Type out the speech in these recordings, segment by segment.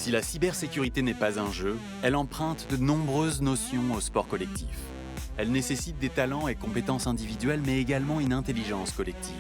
Si la cybersécurité n'est pas un jeu, elle emprunte de nombreuses notions au sport collectif. Elle nécessite des talents et compétences individuelles, mais également une intelligence collective.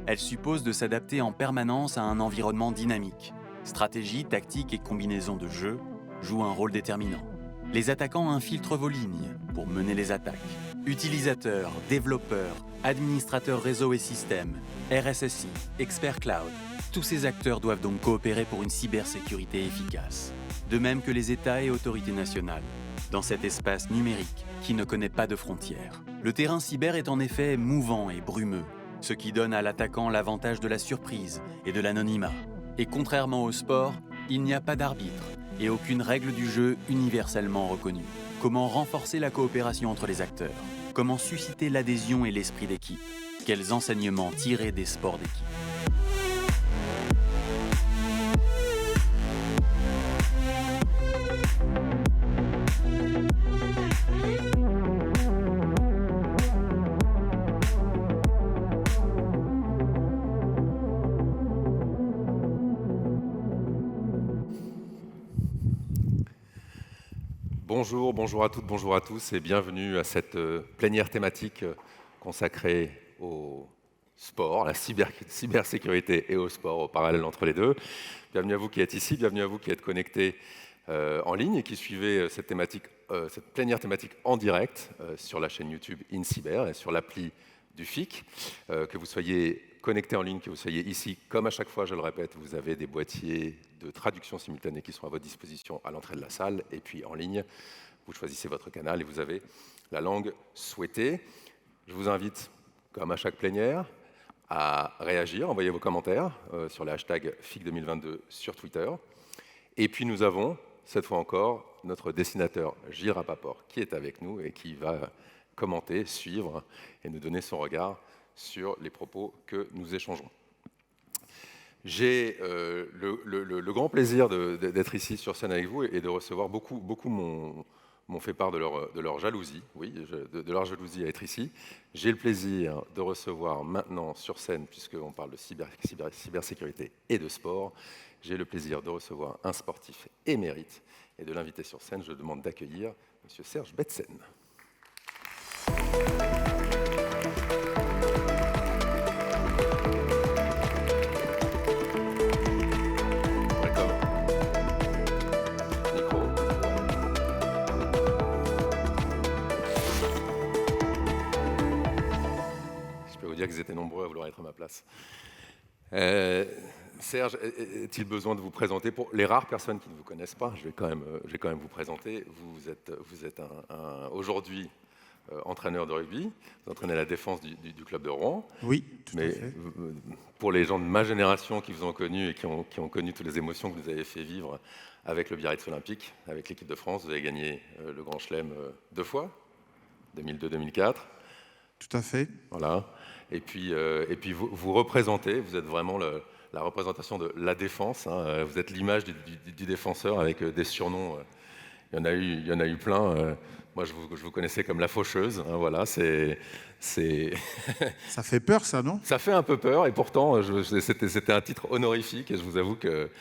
Elle suppose de s'adapter en permanence à un environnement dynamique. Stratégie, tactique et combinaison de jeux jouent un rôle déterminant. Les attaquants infiltrent vos lignes pour mener les attaques. Utilisateurs, développeurs, administrateurs réseau et systèmes, RSSI, experts cloud, tous ces acteurs doivent donc coopérer pour une cybersécurité efficace. De même que les États et autorités nationales, dans cet espace numérique qui ne connaît pas de frontières. Le terrain cyber est en effet mouvant et brumeux, ce qui donne à l'attaquant l'avantage de la surprise et de l'anonymat. Et contrairement au sport, il n'y a pas d'arbitre et aucune règle du jeu universellement reconnue. Comment renforcer la coopération entre les acteurs? Comment susciter l'adhésion et l'esprit d'équipe? Quels enseignements tirer des sports d'équipe? Bonjour à toutes, bonjour à tous et bienvenue à cette plénière thématique consacrée au sport, à la cybersécurité et au sport, au parallèle entre les deux. Bienvenue à vous qui êtes ici, bienvenue à vous qui êtes connectés en ligne et qui suivez cette plénière thématique en direct sur la chaîne YouTube InCyber et sur l'appli du FIC. Que vous soyez connectés en ligne, que vous soyez ici, comme à chaque fois, je le répète, vous avez des boîtiers de traduction simultanée qui sont à votre disposition à l'entrée de la salle et puis en ligne. Vous choisissez votre canal et vous avez la langue souhaitée. Je vous invite, comme à chaque plénière, à réagir, envoyer vos commentaires sur le hashtag FIC 2022 sur Twitter. Et puis nous avons, cette fois encore, notre dessinateur Gilles Rapaport qui est avec nous et qui va commenter, suivre et nous donner son regard sur les propos que nous échangeons. J'ai le grand plaisir d'être ici sur scène avec vous et de recevoir beaucoup m'ont fait part de leur jalousie, oui, de leur jalousie à être ici. J'ai le plaisir de recevoir maintenant sur scène, puisqu'on parle de cybersécurité et de sport, j'ai le plaisir de recevoir un sportif émérite et de l'inviter sur scène. Je demande d'accueillir M. Serge Betsen. Dire qu'ils étaient nombreux à vouloir être à ma place. Serge, est-il besoin de vous présenter? Pour les rares personnes qui ne vous connaissent pas, je vais quand même vous présenter. Vous êtes aujourd'hui entraîneur de rugby, vous entraînez la défense du club de Rouen. Oui, tout à fait. Pour les gens de ma génération qui vous ont connu et qui ont connu toutes les émotions que vous avez fait vivre avec le Biarritz Olympique, avec l'équipe de France, vous avez gagné le Grand Chelem 2 fois, 2002-2004. Tout à fait. Voilà. Et puis vous représentez, vous êtes vraiment la représentation de la défense. Hein. Vous êtes l'image du défenseur avec des surnoms. Il y en a eu plein. Moi, je vous connaissais comme la faucheuse. Hein, voilà, c'est. Ça fait peur, ça, non? Ça fait un peu peur, et pourtant, c'était un titre honorifique, et je vous avoue que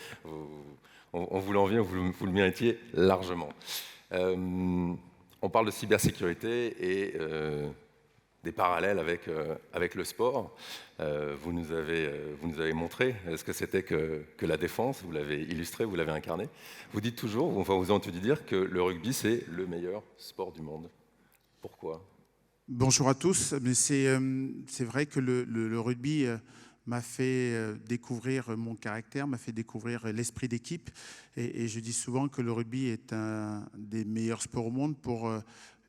on vous l'envie, vous le méritiez largement. On parle de cybersécurité et des parallèles avec le sport. Vous nous avez montré ce que c'était que la défense, vous l'avez illustré, vous l'avez incarné. Vous dites toujours, enfin vous avez entendu dire que le rugby, c'est le meilleur sport du monde. Pourquoi? Bonjour à tous. Mais c'est vrai que le rugby m'a fait découvrir mon caractère, m'a fait découvrir l'esprit d'équipe. Et je dis souvent que le rugby est un des meilleurs sports au monde pour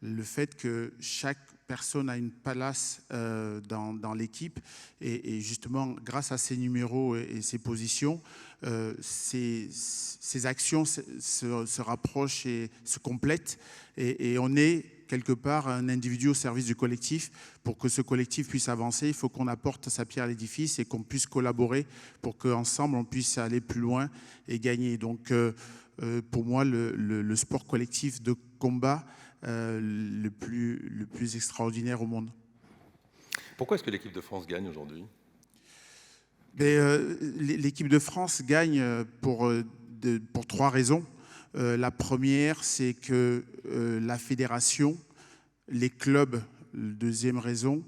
le fait que chaque personne a une place dans l'équipe et justement grâce à ses numéros et ses positions, ses actions se rapprochent et se complètent et on est quelque part un individu au service du collectif. Pour que ce collectif puisse avancer, il faut qu'on apporte sa pierre à l'édifice et qu'on puisse collaborer pour qu'ensemble on puisse aller plus loin et gagner. Donc pour moi le sport collectif de combat le plus extraordinaire au monde. Pourquoi est-ce que l'équipe de France gagne aujourd'hui? L'équipe de France gagne pour pour 3 raisons. La première, c'est que la fédération, les clubs, deuxième raison,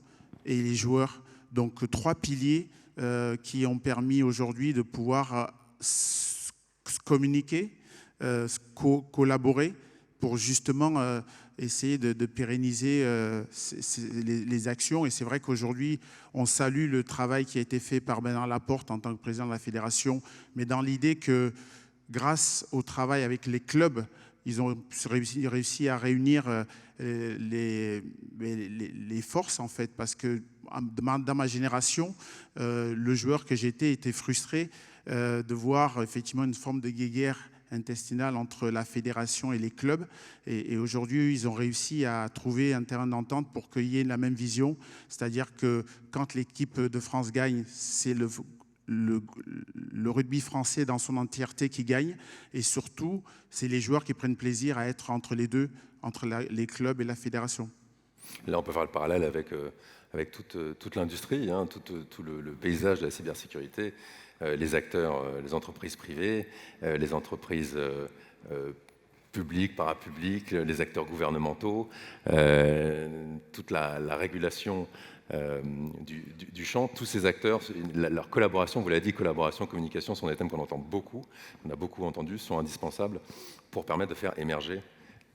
et les joueurs. Donc 3 piliers qui ont permis aujourd'hui de pouvoir se communiquer, collaborer pour justement essayer de pérenniser les actions. Et c'est vrai qu'aujourd'hui, on salue le travail qui a été fait par Bernard Laporte en tant que président de la fédération, mais dans l'idée que grâce au travail avec les clubs, ils ont réussi à réunir les forces, en fait, parce que dans ma génération, le joueur que j'étais était frustré de voir effectivement une forme de guéguerre intestinale entre la fédération et les clubs. Et aujourd'hui, ils ont réussi à trouver un terrain d'entente pour qu'il y ait la même vision. C'est-à-dire que quand l'équipe de France gagne, c'est le rugby français dans son entièreté qui gagne. Et surtout, c'est les joueurs qui prennent plaisir à être entre les deux, entre les clubs et la fédération. Là, on peut faire le parallèle avec toute l'industrie, hein, tout le paysage de la cybersécurité, les acteurs, les entreprises privées, les entreprises publics, parapublics, les acteurs gouvernementaux, toute la régulation du champ, tous ces acteurs, leur collaboration, vous l'avez dit, collaboration, communication sont des thèmes qu'on entend beaucoup, on a beaucoup entendu, sont indispensables pour permettre de faire émerger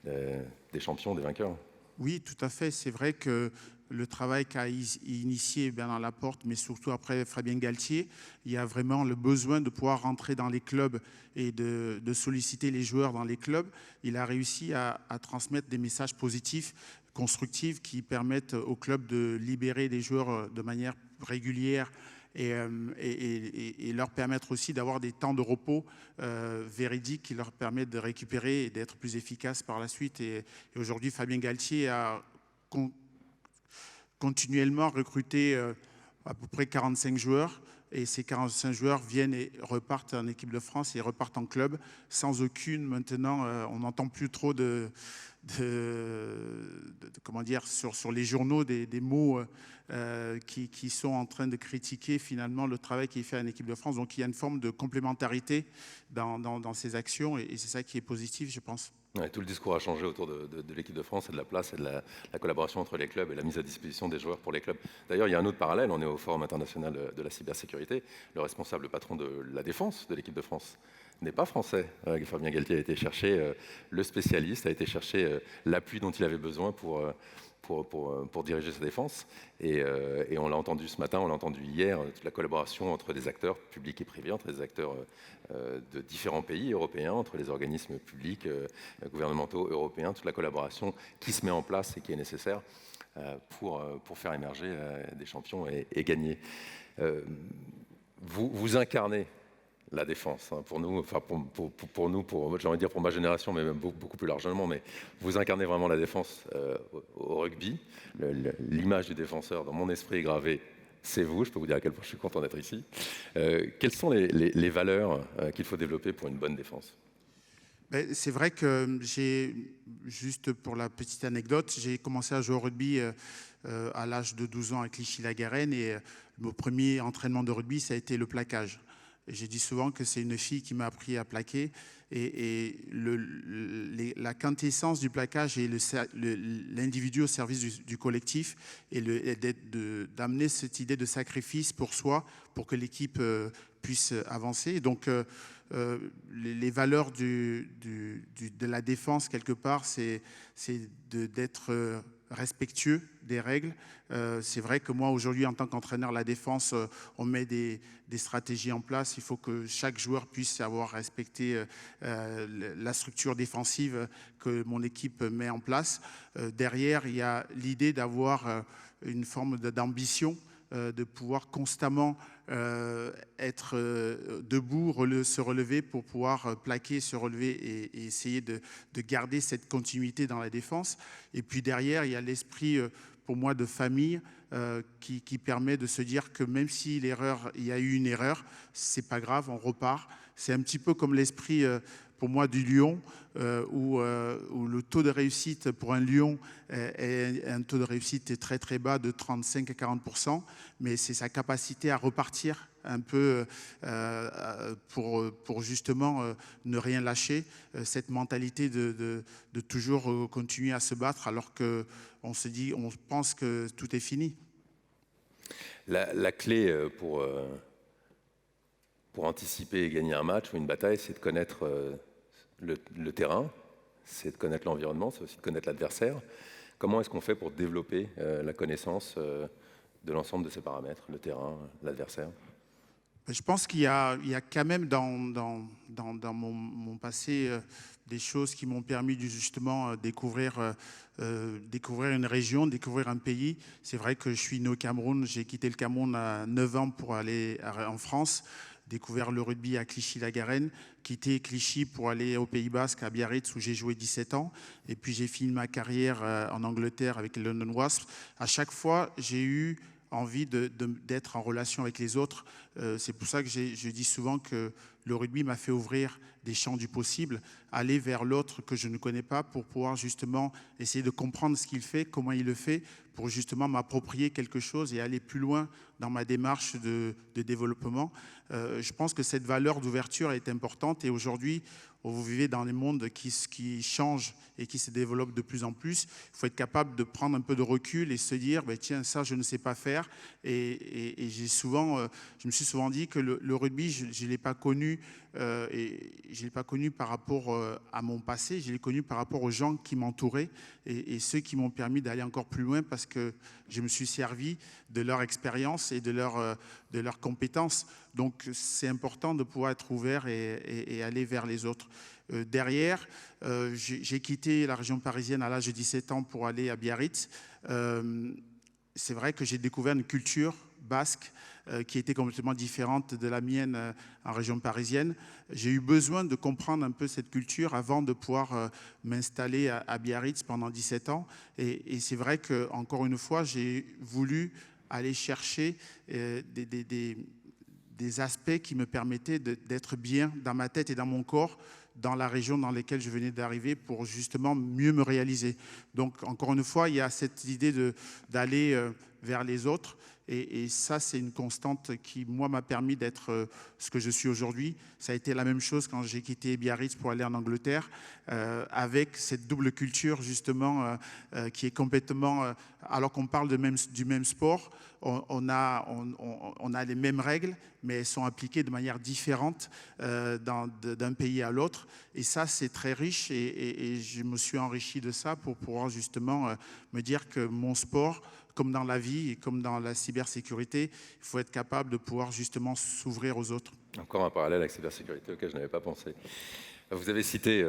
des champions, des vainqueurs. Oui, tout à fait. C'est vrai que le travail qu'a initié Bernard Laporte, mais surtout après Fabien Galtier, il y a vraiment le besoin de pouvoir rentrer dans les clubs et de solliciter les joueurs dans les clubs. Il a réussi à transmettre des messages positifs, constructifs, qui permettent aux clubs de libérer les joueurs de manière régulière et leur permettre aussi d'avoir des temps de repos véridiques qui leur permettent de récupérer et d'être plus efficaces par la suite. Et aujourd'hui, Fabien Galtier a continuellement recruté à peu près 45 joueurs. Et ces 45 joueurs viennent et repartent en équipe de France et repartent en club sans aucune, maintenant, on n'entend plus trop comment dire, sur les journaux des mots qui sont en train de critiquer finalement le travail qui est fait en équipe de France. Donc il y a une forme de complémentarité dans ces actions et c'est ça qui est positif, je pense. Ouais, tout le discours a changé autour de l'équipe de France et de la place et de la collaboration entre les clubs et la mise à disposition des joueurs pour les clubs. D'ailleurs, il y a un autre parallèle, on est au Forum international de la cybersécurité. Le responsable patron de la défense de l'équipe de France n'est pas français. Fabien Galtier a été chercher le spécialiste, a été chercher l'appui dont il avait besoin pour diriger sa défense. Et on l'a entendu ce matin, on l'a entendu hier, toute la collaboration entre des acteurs publics et privés, entre des acteurs de différents pays européens, entre les organismes publics, gouvernementaux européens, toute la collaboration qui se met en place et qui est nécessaire pour faire émerger des champions et gagner. Vous incarnez la défense, hein, pour nous, enfin pour nous, j'ai envie de dire pour ma génération, mais même beaucoup plus largement, mais vous incarnez vraiment la défense au rugby. L'image du défenseur dans mon esprit est gravée, c'est vous. Je peux vous dire à quel point je suis content d'être ici. Quelles sont les valeurs qu'il faut développer pour une bonne défense ? C'est vrai que juste pour la petite anecdote, j'ai commencé à jouer au rugby à l'âge de 12 ans à Clichy-la-Garenne et mon premier entraînement de rugby, ça a été le plaquage. J'ai dit souvent que c'est une fille qui m'a appris à plaquer et la quintessence du plaquage et l'individu au service du collectif et d'amener cette idée de sacrifice pour soi, pour que l'équipe puisse avancer. Donc les valeurs de la défense, quelque part, c'est d'être respectueux des règles. C'est vrai que moi, aujourd'hui, en tant qu'entraîneur de la défense, on met des stratégies en place. Il faut que chaque joueur puisse avoir respecté la structure défensive que mon équipe met en place. Derrière, il y a l'idée d'avoir une forme d'ambition, de pouvoir constamment être debout, se relever pour pouvoir plaquer, se relever et essayer de garder cette continuité dans la défense. Et puis derrière, il y a l'esprit, pour moi, de famille qui permet de se dire que même si il y a eu une erreur, c'est pas grave, on repart. C'est un petit peu comme l'esprit, pour moi du lion, où le taux de réussite pour un lion est un taux de réussite très très bas de 35 à 40%, mais c'est sa capacité à repartir un peu pour justement ne rien lâcher, cette mentalité de toujours continuer à se battre alors qu'on se dit, on pense que tout est fini. La clé pour anticiper et gagner un match ou une bataille, c'est de connaître le terrain, c'est de connaître l'environnement, c'est aussi de connaître l'adversaire. Comment est-ce qu'on fait pour développer la connaissance de l'ensemble de ces paramètres, le terrain, l'adversaire? Je pense qu'il y a quand même dans mon passé des choses qui m'ont permis de justement découvrir une région, découvrir un pays. C'est vrai que je suis né au Cameroun, j'ai quitté le Cameroun à 9 ans pour aller en France, découvert le rugby à Clichy-la-Garenne, quitté Clichy pour aller au Pays Basque, à Biarritz, où j'ai joué 17 ans. Et puis j'ai fini ma carrière en Angleterre avec les London Wasps. À chaque fois, j'ai eu envie d'être en relation avec les autres. C'est pour ça que je dis souvent que le rugby m'a fait ouvrir des champs du possible, aller vers l'autre que je ne connais pas pour pouvoir justement essayer de comprendre ce qu'il fait, comment il le fait, pour justement m'approprier quelque chose et aller plus loin dans ma démarche de développement. Je pense que cette valeur d'ouverture est importante et aujourd'hui, vous vivez dans les mondes qui changent et qui se développent de plus en plus. Il faut être capable de prendre un peu de recul et se dire, ben, tiens, ça, je ne sais pas faire. Et je me suis souvent dit que le rugby, je ne l'ai pas connu par rapport à mon passé, je l'ai connu par rapport aux gens qui m'entouraient et ceux qui m'ont permis d'aller encore plus loin parce que je me suis servi de leur expérience et de leurs compétences. Donc, c'est important de pouvoir être ouvert et aller vers les autres. Derrière, j'ai quitté la région parisienne à l'âge de 17 ans pour aller à Biarritz. C'est vrai que j'ai découvert une culture basque qui était complètement différente de la mienne en région parisienne. J'ai eu besoin de comprendre un peu cette culture avant de pouvoir m'installer à Biarritz pendant 17 ans. Et c'est vrai qu'encore une fois, j'ai voulu aller chercher des aspects qui me permettaient d'être bien dans ma tête et dans mon corps, dans la région dans laquelle je venais d'arriver pour justement mieux me réaliser. Donc, encore une fois, il y a cette idée d'aller vers les autres. Et ça, c'est une constante qui, moi, m'a permis d'être ce que je suis aujourd'hui. Ça a été la même chose quand j'ai quitté Biarritz pour aller en Angleterre, avec cette double culture, justement, qui est complètement... alors qu'on parle du même sport, on a les mêmes règles, mais elles sont appliquées de manière différente d'un pays à l'autre. Et ça, c'est très riche et je me suis enrichi de ça pour pouvoir justement me dire que mon sport, comme dans la vie et comme dans la cybersécurité, il faut être capable de pouvoir justement s'ouvrir aux autres. Encore un parallèle avec la cybersécurité auquel je n'avais pas pensé. Vous avez cité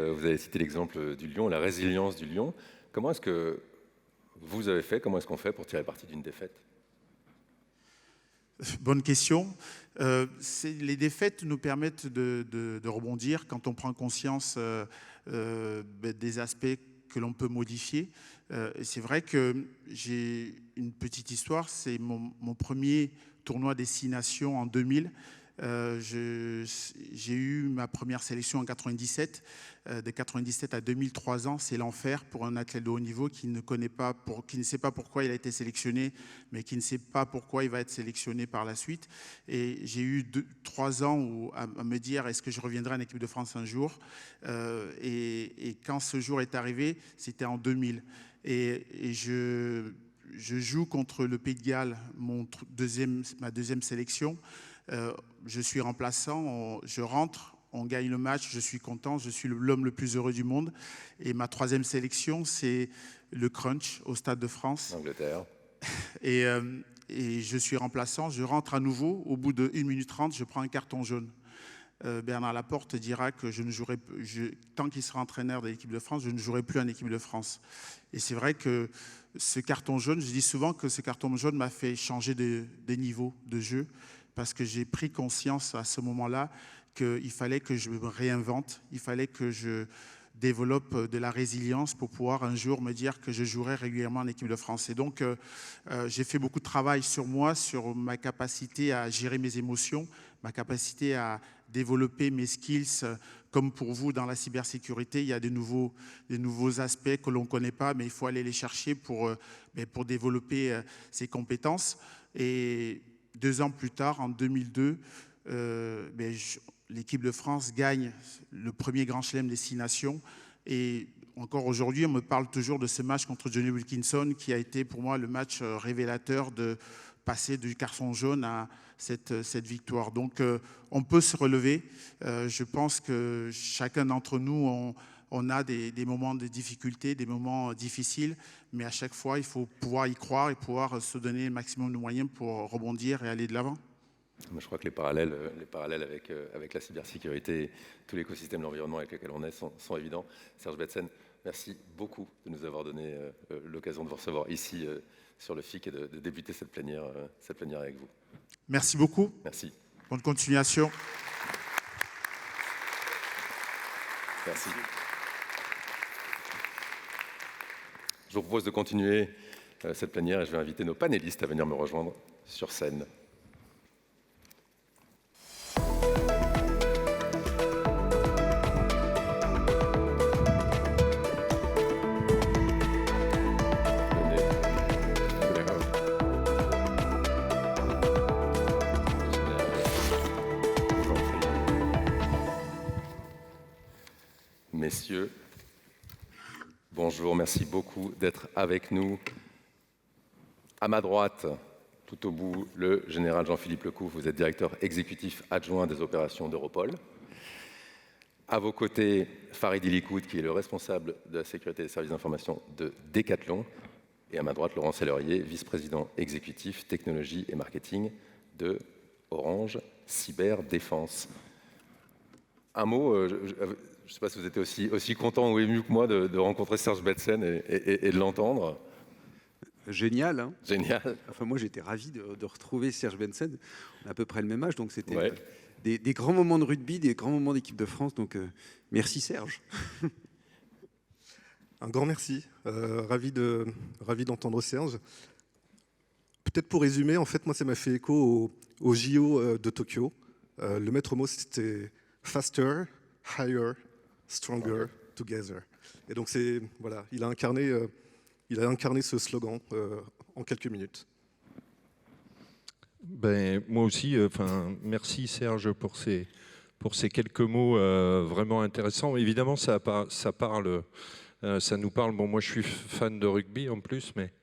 l'exemple du lion, la résilience du lion. Comment est-ce que vous avez fait, comment est-ce qu'on fait pour tirer parti d'une défaite ? Bonne question. Les défaites nous permettent de rebondir quand on prend conscience des aspects que l'on peut modifier. C'est vrai que j'ai une petite histoire. C'est mon premier tournoi des 6 nations en 2000. J'ai eu ma première sélection en 97. De 97 à 2003 ans, c'est l'enfer pour un athlète de haut niveau qui ne sait pas pourquoi il a été sélectionné, mais qui ne sait pas pourquoi il va être sélectionné par la suite. Et j'ai eu 3 ans à me dire est-ce que je reviendrai en équipe de France un jour. Et quand ce jour est arrivé, c'était en 2000. Et je joue contre le Pays de Galles, ma deuxième sélection. Je suis remplaçant, je rentre, on gagne le match, je suis content, je suis l'homme le plus heureux du monde. Et ma 3e sélection, c'est le crunch au Stade de France. Angleterre. Et je suis remplaçant, je rentre à nouveau, au bout de 1 minute 30, je prends un carton jaune. Bernard Laporte dira que tant qu'il sera entraîneur de l'équipe de France, je ne jouerai plus en équipe de France. Et c'est vrai que ce carton jaune, je dis souvent que ce carton jaune m'a fait changer de niveau de jeu, parce que j'ai pris conscience à ce moment-là qu'il fallait que je me réinvente, il fallait que je développe de la résilience pour pouvoir un jour me dire que je jouerai régulièrement en équipe de France. Et donc, j'ai fait beaucoup de travail sur moi, sur ma capacité à gérer mes émotions, ma capacité à développer mes skills comme pour vous dans la cybersécurité, il y a des nouveaux aspects que l'on ne connaît pas, mais il faut aller les chercher pour développer ces compétences. Et 2 ans plus tard, en 2002, l'équipe de France gagne le premier Grand Chelem des 6 nations. Et encore aujourd'hui, on me parle toujours de ce match contre Johnny Wilkinson qui a été pour moi le match révélateur de passer du carton jaune à cette victoire. Donc on peut se relever. Je pense que chacun d'entre nous, on a des moments de difficulté, des moments difficiles, mais à chaque fois, il faut pouvoir y croire et pouvoir se donner le maximum de moyens pour rebondir et aller de l'avant. Je crois que les parallèles avec la cybersécurité, tout l'écosystème, l'environnement avec lequel on est sont évidents. Serge Betsen, merci beaucoup de nous avoir donné l'occasion de vous recevoir ici sur le FIC et de débuter cette plénière avec vous. Merci beaucoup. Merci. Bonne continuation. Merci. Je vous propose de continuer cette plénière et je vais inviter nos panélistes à venir me rejoindre sur scène. Messieurs, bonjour, merci beaucoup d'être avec nous. À ma droite, tout au bout, le général Jean-Philippe Lecouf, vous êtes directeur exécutif adjoint des opérations d'Europol. À vos côtés, Farid Ilikoud, qui est le responsable de la sécurité des services d'information de Decathlon. Et à ma droite, Laurent Sellerier, vice-président exécutif technologie et marketing de Orange Cyberdéfense. Un mot, je ne sais pas si vous étiez aussi content ou ému que moi de rencontrer Serge Betsen et de l'entendre. Génial, hein. Génial. Enfin, moi, j'étais ravi de retrouver Serge Betsen. On a à peu près le même âge, donc c'était Ouais. des grands moments de rugby, des grands moments d'équipe de France. Donc, merci Serge. Un grand merci. Ravi d'entendre Serge. Peut-être pour résumer, en fait, moi, ça m'a fait écho au JO de Tokyo. Le maître mot, c'était faster, higher, stronger, together. Et donc, voilà, il a incarné ce slogan en quelques minutes. Ben, moi aussi, merci Serge pour ces quelques mots vraiment intéressants. Évidemment, ça nous parle. Bon, moi, je suis fan de rugby en plus, mais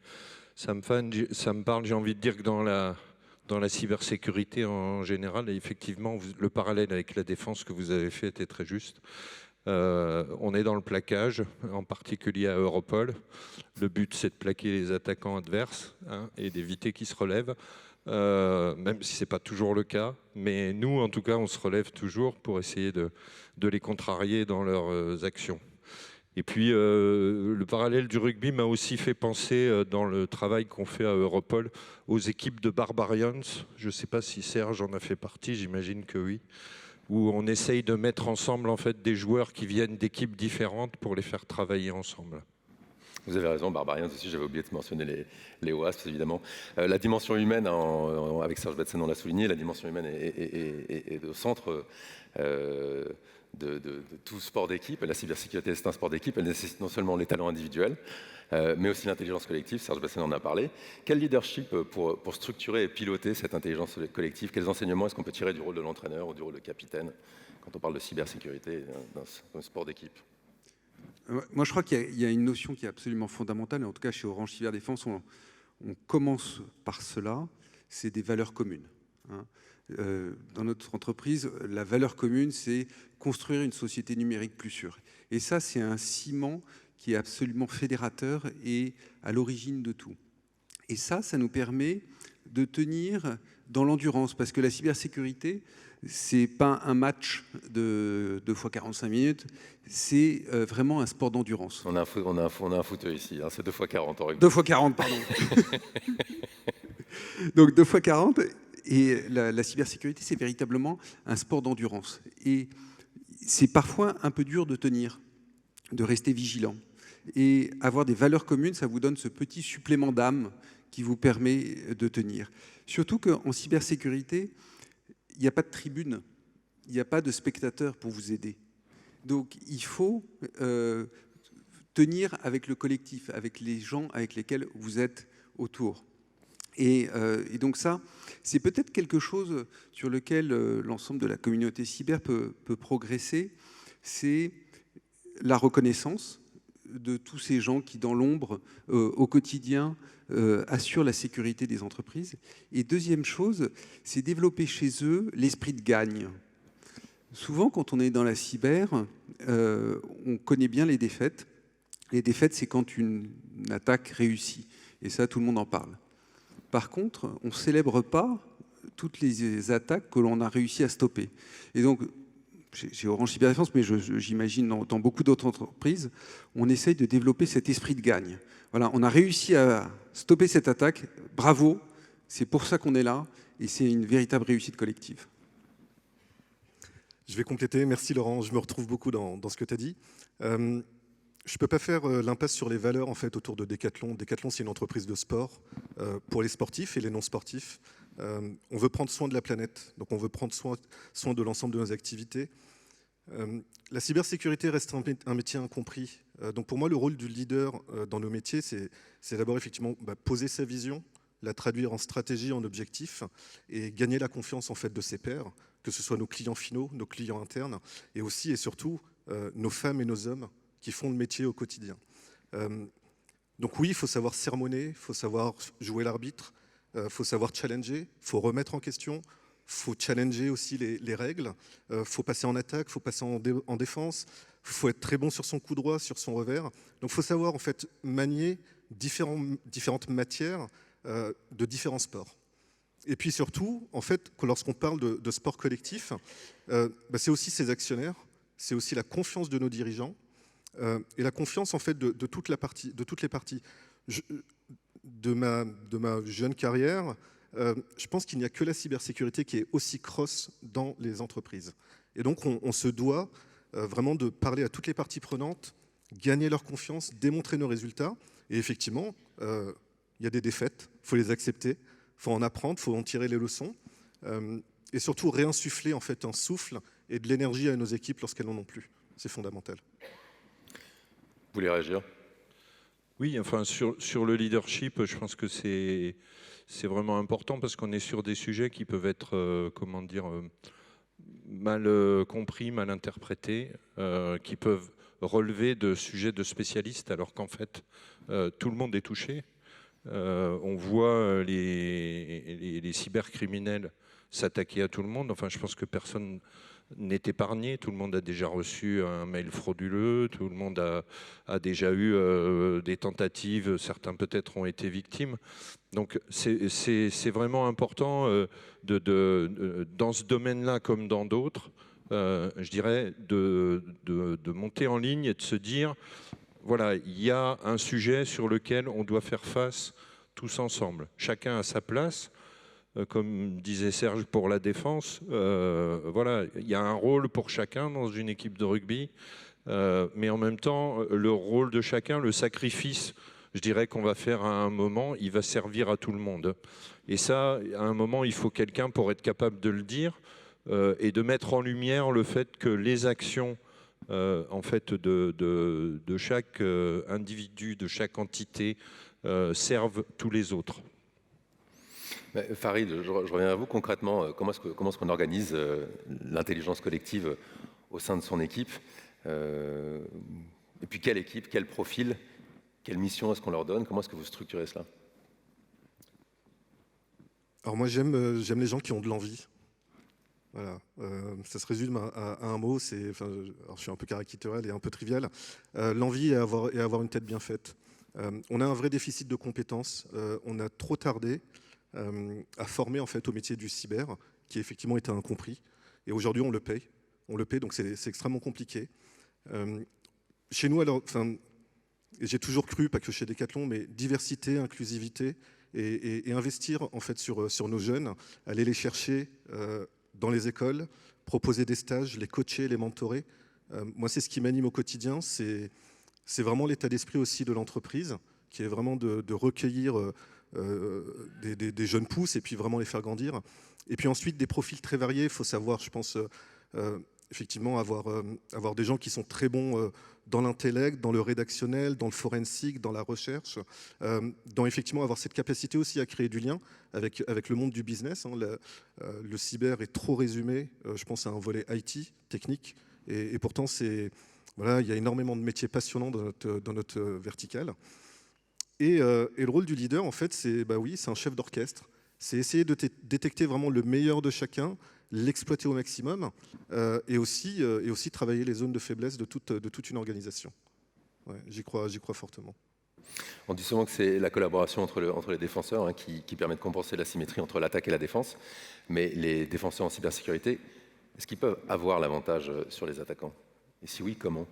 ça me parle. J'ai envie de dire que dans la cybersécurité en général, et effectivement, le parallèle avec la défense que vous avez fait était très juste. On est dans le plaquage, en particulier à Europol. Le but, c'est de plaquer les attaquants adverses et d'éviter qu'ils se relèvent, même si ce n'est pas toujours le cas. Mais nous, en tout cas, on se relève toujours pour essayer de les contrarier dans leurs actions. Et puis, le parallèle du rugby m'a aussi fait penser, dans le travail qu'on fait à Europol, aux équipes de Barbarians. Je ne sais pas si Serge en a fait partie, j'imagine que oui. Où on essaye de mettre ensemble en fait, des joueurs qui viennent d'équipes différentes pour les faire travailler ensemble. Vous avez raison, Barbarians aussi, j'avais oublié de mentionner les WASP, évidemment. La dimension humaine, avec Serge Betsen, on l'a souligné, la dimension humaine est au centre de tout sport d'équipe. La cybersécurité, c'est un sport d'équipe, elle nécessite non seulement les talents individuels, mais aussi l'intelligence collective. Serge Betsen en a parlé. Quel leadership pour structurer et piloter cette intelligence collective? Quels enseignements est-ce qu'on peut tirer du rôle de l'entraîneur ou du rôle de capitaine quand on parle de cybersécurité d'un sport d'équipe? Moi, je crois qu'il y a une notion qui est absolument fondamentale, et en tout cas chez Orange Cyberdéfense, on commence par cela, c'est des valeurs communes. Dans notre entreprise, la valeur commune, c'est construire une société numérique plus sûre. Et ça, c'est un ciment qui est absolument fédérateur et à l'origine de tout. Et ça nous permet de tenir dans l'endurance, parce que la cybersécurité, c'est pas un match de 2 fois 45 minutes, c'est vraiment un sport d'endurance. On a un fauteuil ici, hein, c'est 2 fois 40 en rugby. 2 fois 40, pardon. Donc 2 fois 40, et la cybersécurité, c'est véritablement un sport d'endurance. Et c'est parfois un peu dur de tenir, de rester vigilant. Et avoir des valeurs communes, ça vous donne ce petit supplément d'âme qui vous permet de tenir. Surtout qu'en cybersécurité, il n'y a pas de tribune, il n'y a pas de spectateurs pour vous aider. Donc il faut tenir avec le collectif, avec les gens avec lesquels vous êtes autour. Et donc ça, c'est peut-être quelque chose sur lequel l'ensemble de la communauté cyber peut progresser, c'est la reconnaissance de tous ces gens qui, dans l'ombre, au quotidien, assurent la sécurité des entreprises. Et deuxième chose, c'est développer chez eux l'esprit de gagne. Souvent, quand on est dans la cyber, on connaît bien les défaites. Les défaites, c'est quand une attaque réussit. Et ça, tout le monde en parle. Par contre, on ne célèbre pas toutes les attaques que l'on a réussi à stopper. Et donc, chez Orange Cyberdéfense, mais j'imagine dans beaucoup d'autres entreprises, on essaye de développer cet esprit de gagne. Voilà, on a réussi à stopper cette attaque, bravo, c'est pour ça qu'on est là, et c'est une véritable réussite collective. Je vais compléter, merci Laurent, je me retrouve beaucoup dans ce que tu as dit. Je ne peux pas faire l'impasse sur les valeurs en fait, autour de Decathlon. Decathlon, c'est une entreprise de sport pour les sportifs et les non-sportifs. On veut prendre soin de la planète, donc on veut prendre soin de l'ensemble de nos activités. La cybersécurité reste un métier incompris. Donc pour moi, le rôle du leader dans nos métiers, c'est d'abord effectivement poser sa vision, la traduire en stratégie, en objectif, et gagner la confiance en fait, de ses pairs, que ce soit nos clients finaux, nos clients internes, et aussi et surtout nos femmes et nos hommes qui font le métier au quotidien. Donc oui, il faut savoir sermonner, il faut savoir jouer l'arbitre, il faut savoir challenger, il faut remettre en question, il faut challenger aussi les règles, il faut passer en attaque, il faut passer en défense, il faut être très bon sur son coup droit, sur son revers. Donc il faut savoir en fait manier différentes matières de différents sports. Et puis surtout, en fait, lorsqu'on parle de sport collectif, c'est aussi ses actionnaires, c'est aussi la confiance de nos dirigeants, et la confiance en fait de toutes les parties. De ma jeune carrière, je pense qu'il n'y a que la cybersécurité qui est aussi cross dans les entreprises. Et donc on se doit vraiment de parler à toutes les parties prenantes, gagner leur confiance, démontrer nos résultats. Et effectivement, il y a des défaites, il faut les accepter, il faut en apprendre, il faut en tirer les leçons. Et surtout réinsuffler en fait un souffle et de l'énergie à nos équipes lorsqu'elles n'en ont plus. C'est fondamental. Vous voulez réagir ? Oui, enfin sur le leadership, je pense que c'est vraiment important parce qu'on est sur des sujets qui peuvent être, mal compris, mal interprétés, qui peuvent relever de sujets de spécialistes alors qu'en fait, tout le monde est touché. On voit les cybercriminels s'attaquer à tout le monde. Enfin, je pense que personne n'est épargné. Tout le monde a déjà reçu un mail frauduleux. Tout le monde a déjà eu des tentatives. Certains peut-être ont été victimes. Donc, c'est vraiment important dans ce domaine-là comme dans d'autres, je dirais, de monter en ligne et de se dire, voilà, il y a un sujet sur lequel on doit faire face tous ensemble. Chacun à sa place. Comme disait Serge pour la défense, voilà, il y a un rôle pour chacun dans une équipe de rugby, mais en même temps, le rôle de chacun, le sacrifice, je dirais qu'on va faire à un moment, il va servir à tout le monde. Et ça, à un moment, il faut quelqu'un pour être capable de le dire et de mettre en lumière le fait que les actions en fait, de chaque individu, de chaque entité, servent tous les autres. Farid, je reviens à vous. Concrètement, comment est-ce qu'on organise l'intelligence collective au sein de son équipe et puis quelle équipe, quel profil, quelle mission est-ce qu'on leur donne? Comment est-ce que vous structurez cela? Alors moi, j'aime les gens qui ont de l'envie. Voilà. Ça se résume à un mot, alors je suis un peu caricatural et un peu trivial, l'envie et avoir une tête bien faite. On a un vrai déficit de compétences, on a trop tardé à former en fait au métier du cyber, qui effectivement était incompris. Et aujourd'hui, on le paye, donc c'est extrêmement compliqué. Chez nous, alors, j'ai toujours cru, pas que chez Decathlon, mais diversité, inclusivité, et investir en fait sur nos jeunes, aller les chercher dans les écoles, proposer des stages, les coacher, les mentorer. Moi, c'est ce qui m'anime au quotidien, c'est vraiment l'état d'esprit aussi de l'entreprise, qui est vraiment de recueillir des jeunes pousses et puis vraiment les faire grandir. Et puis ensuite, des profils très variés. Il faut savoir, je pense, effectivement avoir des gens qui sont très bons dans l'intellect, dans le rédactionnel, dans le forensique, dans la recherche, dans effectivement avoir cette capacité aussi à créer du lien avec le monde du business. Le cyber est trop résumé, je pense à un volet IT, technique, et pourtant voilà, il y a énormément de métiers passionnants dans notre verticale. Et le rôle du leader, en fait, c'est un chef d'orchestre. C'est essayer de détecter vraiment le meilleur de chacun, l'exploiter au maximum, et aussi travailler les zones de faiblesse de toute une organisation. Ouais, j'y crois fortement. On dit souvent que c'est la collaboration entre les défenseurs qui permet de compenser l'asymétrie entre l'attaque et la défense. Mais les défenseurs en cybersécurité, est-ce qu'ils peuvent avoir l'avantage sur les attaquants? Et si oui, comment?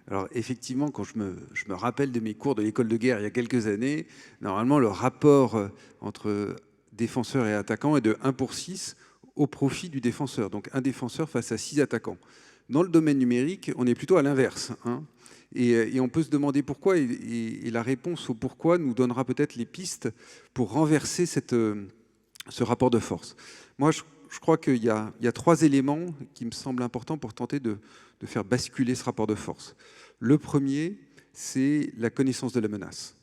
Alors effectivement, quand je me rappelle de mes cours de l'école de guerre il y a quelques années, normalement le rapport entre défenseurs et attaquants est de 1/6 au profit du défenseur. Donc un défenseur face à 6 attaquants. Dans le domaine numérique, on est plutôt à l'inverse. Et on peut se demander pourquoi, et la réponse au pourquoi nous donnera peut-être les pistes pour renverser ce rapport de force. Moi, je crois qu'il y a 3 éléments qui me semblent importants pour tenter de faire basculer ce rapport de force. Le premier, c'est la connaissance de la menace.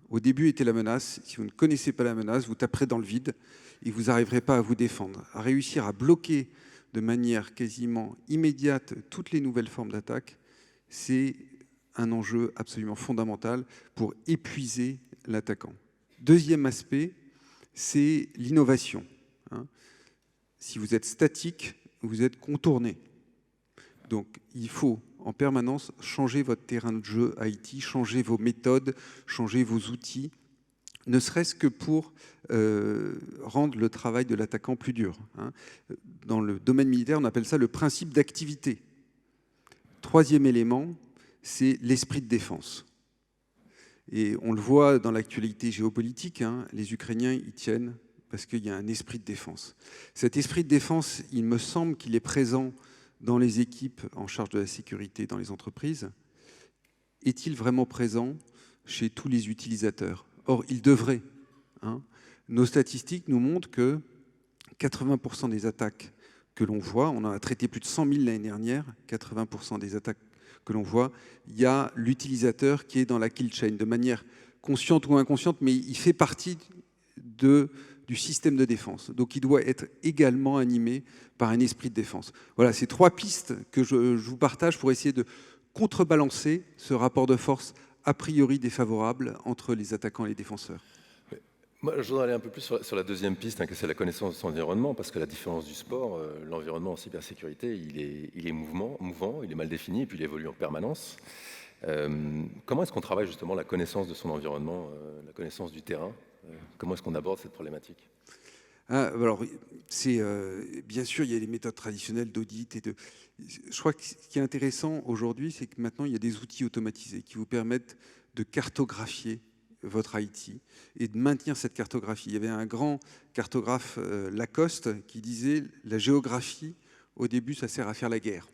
Au début était la menace. Si vous ne connaissez pas la menace, vous taperez dans le vide et vous n'arriverez pas à vous défendre. À réussir à bloquer de manière quasiment immédiate toutes les nouvelles formes d'attaque, c'est un enjeu absolument fondamental pour épuiser l'attaquant. Deuxième aspect, c'est l'innovation. Si vous êtes statique, vous êtes contourné. Donc il faut en permanence changer votre terrain de jeu IT, changer vos méthodes, changer vos outils, ne serait-ce que pour rendre le travail de l'attaquant plus dur. Dans le domaine militaire, on appelle ça le principe d'activité. Troisième élément, c'est l'esprit de défense. Et on le voit dans l'actualité géopolitique, les Ukrainiens y tiennent parce qu'il y a un esprit de défense. Cet esprit de défense, il me semble qu'il est présent dans les équipes en charge de la sécurité dans les entreprises. Est-il vraiment présent chez tous les utilisateurs? Or, il devrait. Nos statistiques nous montrent que 80% des attaques que l'on voit, on en a traité plus de 100 000 l'année dernière, 80% des attaques que l'on voit, il y a l'utilisateur qui est dans la kill chain, de manière consciente ou inconsciente, mais il fait partie du système de défense. Donc il doit être également animé par un esprit de défense. Voilà, c'est 3 pistes que je vous partage pour essayer de contrebalancer ce rapport de force a priori défavorable entre les attaquants et les défenseurs. Moi, je voudrais aller un peu plus sur la deuxième piste, que c'est la connaissance de son environnement, parce que la différence du sport, l'environnement en cybersécurité, il est mouvant, il est mal défini, et puis il évolue en permanence. Comment est-ce qu'on travaille justement la connaissance de son environnement, la connaissance du terrain? Comment est-ce qu'on aborde cette problématique? Alors, bien sûr, il y a les méthodes traditionnelles d'audit. Je crois que ce qui est intéressant aujourd'hui, c'est que maintenant, il y a des outils automatisés qui vous permettent de cartographier votre IT et de maintenir cette cartographie. Il y avait un grand cartographe, Lacoste, qui disait « La géographie, au début, ça sert à faire la guerre ».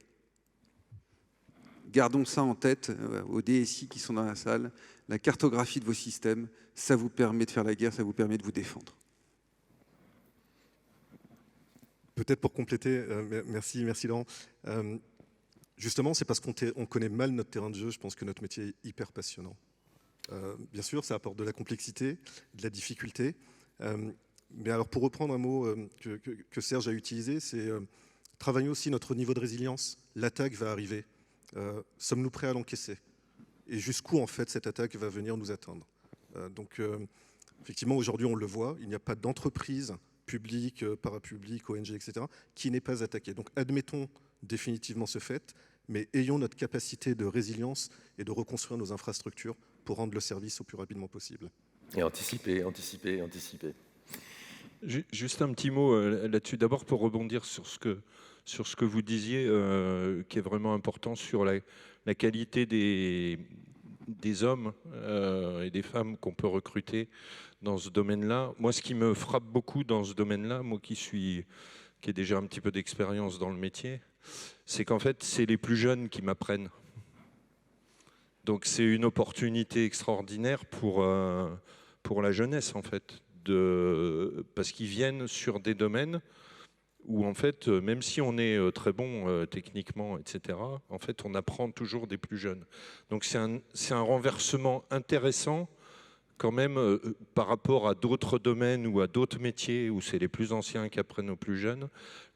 Gardons ça en tête, aux DSI qui sont dans la salle. La cartographie de vos systèmes, ça vous permet de faire la guerre, ça vous permet de vous défendre. Peut-être pour compléter, merci Laurent. Justement, c'est parce qu'on connaît mal notre terrain de jeu, je pense que notre métier est hyper passionnant. Bien sûr, ça apporte de la complexité, de la difficulté. Mais alors, pour reprendre un mot que Serge a utilisé, c'est travailler aussi notre niveau de résilience. L'attaque va arriver. Sommes-nous prêts à l'encaisser? Et jusqu'où, en fait, cette attaque va venir nous atteindre? Donc, effectivement, aujourd'hui, on le voit, il n'y a pas d'entreprise publique, parapublique, ONG, etc., qui n'est pas attaquée. Donc, admettons définitivement ce fait, mais ayons notre capacité de résilience et de reconstruire nos infrastructures pour rendre le service au plus rapidement possible. Et anticiper. Juste un petit mot là-dessus. D'abord, pour rebondir sur ce que vous disiez, qui est vraiment important sur la qualité des hommes et des femmes qu'on peut recruter dans ce domaine-là. Moi, ce qui me frappe beaucoup dans ce domaine-là, moi qui ai déjà un petit peu d'expérience dans le métier, c'est qu'en fait, c'est les plus jeunes qui m'apprennent. Donc c'est une opportunité extraordinaire pour la jeunesse, en fait, parce qu'ils viennent sur des domaines où en fait, même si on est très bon techniquement, etc., en fait, on apprend toujours des plus jeunes. Donc c'est un renversement intéressant quand même par rapport à d'autres domaines ou à d'autres métiers où c'est les plus anciens qui apprennent aux plus jeunes.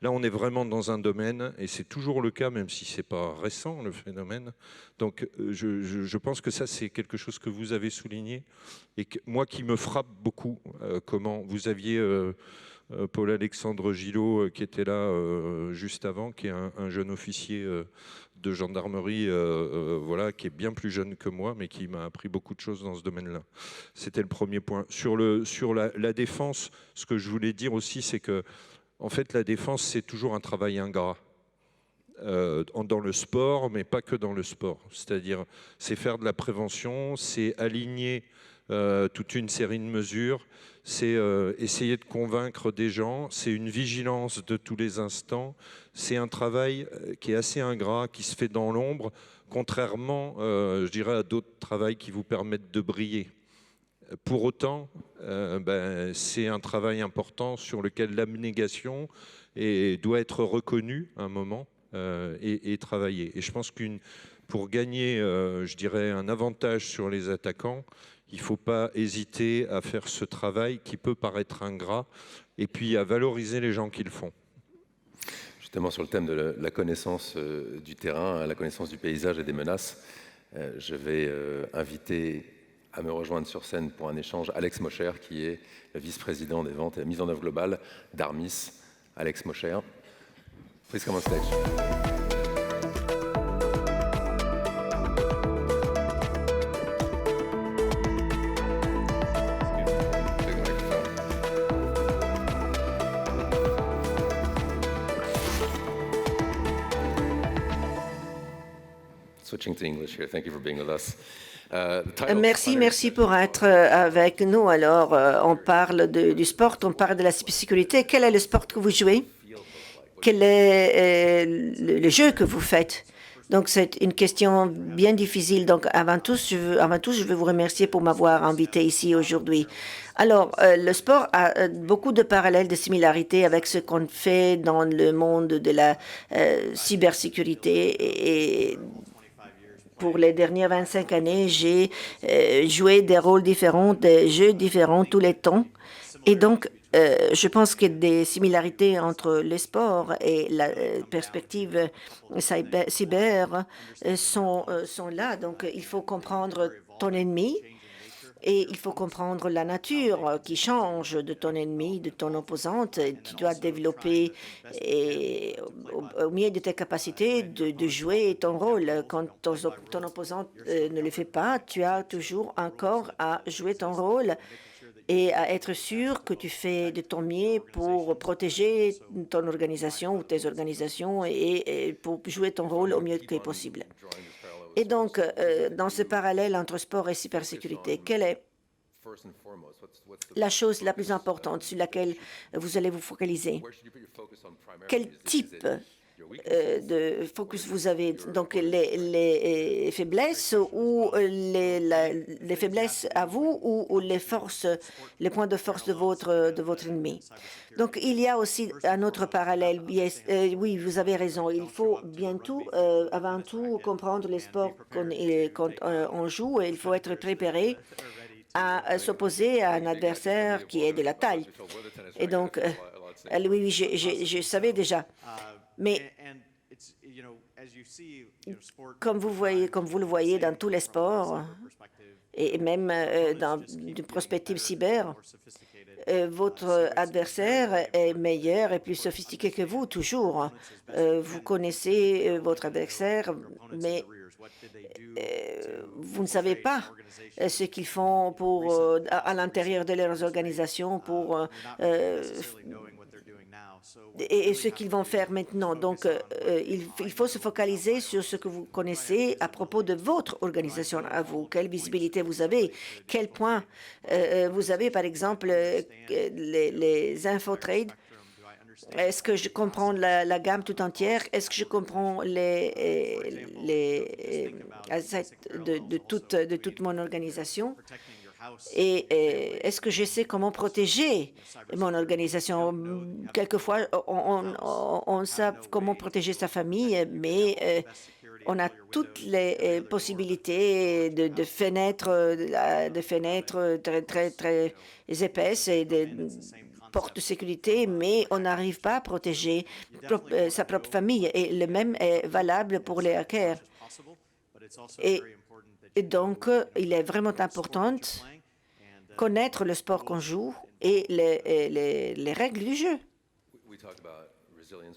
Là, on est vraiment dans un domaine, et c'est toujours le cas, même si ce n'est pas récent, le phénomène. Donc, je pense que ça, c'est quelque chose que vous avez souligné, et que, moi, qui me frappe beaucoup, comment vous aviez Paul-Alexandre Gillot, qui était là juste avant, qui est un jeune officier de gendarmerie, voilà, qui est bien plus jeune que moi, mais qui m'a appris beaucoup de choses dans ce domaine-là. C'était le premier point. Sur la défense, ce que je voulais dire aussi, c'est que, en fait, la défense, c'est toujours un travail ingrat. Dans le sport, mais pas que dans le sport. C'est-à-dire, c'est faire de la prévention, c'est aligner toute une série de mesures, c'est essayer de convaincre des gens, c'est une vigilance de tous les instants, c'est un travail qui est assez ingrat, qui se fait dans l'ombre, contrairement, je dirais, à d'autres travails qui vous permettent de briller. Pour autant, c'est un travail important sur lequel l'abnégation doit être reconnue à un moment et travailler. Et je pense pour gagner, je dirais, un avantage sur les attaquants, il ne faut pas hésiter à faire ce travail qui peut paraître ingrat et puis à valoriser les gens qui le font. Justement, sur le thème de la connaissance du terrain, la connaissance du paysage et des menaces, je vais inviter à me rejoindre sur scène pour un échange Alex Mocher, qui est le vice-président des ventes et la mise en œuvre globale d'Armis. Alex Mocher, please come on stage. Switching to English here. Thank you for being with us. Merci pour être avec nous. Alors, on parle du sport, on parle de la sécurité. Quel est le sport que vous jouez? Quel est le jeu que vous faites? Donc, c'est une question bien difficile. Donc, avant tout, je veux vous remercier pour m'avoir invité ici aujourd'hui. Alors, le sport a beaucoup de parallèles, de similarités avec ce qu'on fait dans le monde de la cybersécurité. Et pour les dernières 25 années, j'ai joué des rôles différents, des jeux différents tous les temps. Et donc, je pense qu'il y a des similarités entre le sport et la perspective cyber sont là. Donc, il faut comprendre ton ennemi et il faut comprendre la nature qui change de ton ennemi, de ton opposante. Tu dois développer au mieux de tes capacités de jouer ton rôle. Quand ton opposant ne le fait pas, tu as toujours encore à jouer ton rôle et à être sûr que tu fais de ton mieux pour protéger ton organisation ou tes organisations et pour jouer ton rôle au mieux que possible. Et donc, dans ce parallèle entre sport et cybersécurité, quelle est la chose la plus importante sur laquelle vous allez vous focaliser? Quel type de focus vous avez? Donc, les faiblesses ou les faiblesses à vous ou les forces, les points de force de votre ennemi? Donc, il y a aussi un autre parallèle. Oui, vous avez raison. Il faut avant tout, comprendre les sports quand on joue. Et il faut être préparé à s'opposer à un adversaire qui est de la taille. Et donc, oui, je savais déjà. Mais comme vous le voyez dans tous les sports, et même dans une perspective cyber, votre adversaire est meilleur et plus sophistiqué que vous, toujours. Vous connaissez votre adversaire, mais vous ne savez pas ce qu'ils font à l'intérieur de leurs organisations et ce qu'ils vont faire maintenant. Donc, il faut se focaliser sur ce que vous connaissez à propos de votre organisation à vous. Quelle visibilité vous avez? Quel point vous avez, par exemple, les infotrades? Est-ce que je comprends la gamme tout entière? Est-ce que je comprends les assets de toute mon organisation? Et est-ce que je sais comment protéger mon organisation? Quelquefois, on sait comment protéger sa famille, mais on a toutes les possibilités de fenêtres très épaisses et de portes de sécurité, mais on n'arrive pas à protéger sa propre famille. Et le même est valable pour les hackers. Et donc, il est vraiment important de connaître le sport qu'on joue et les règles du jeu.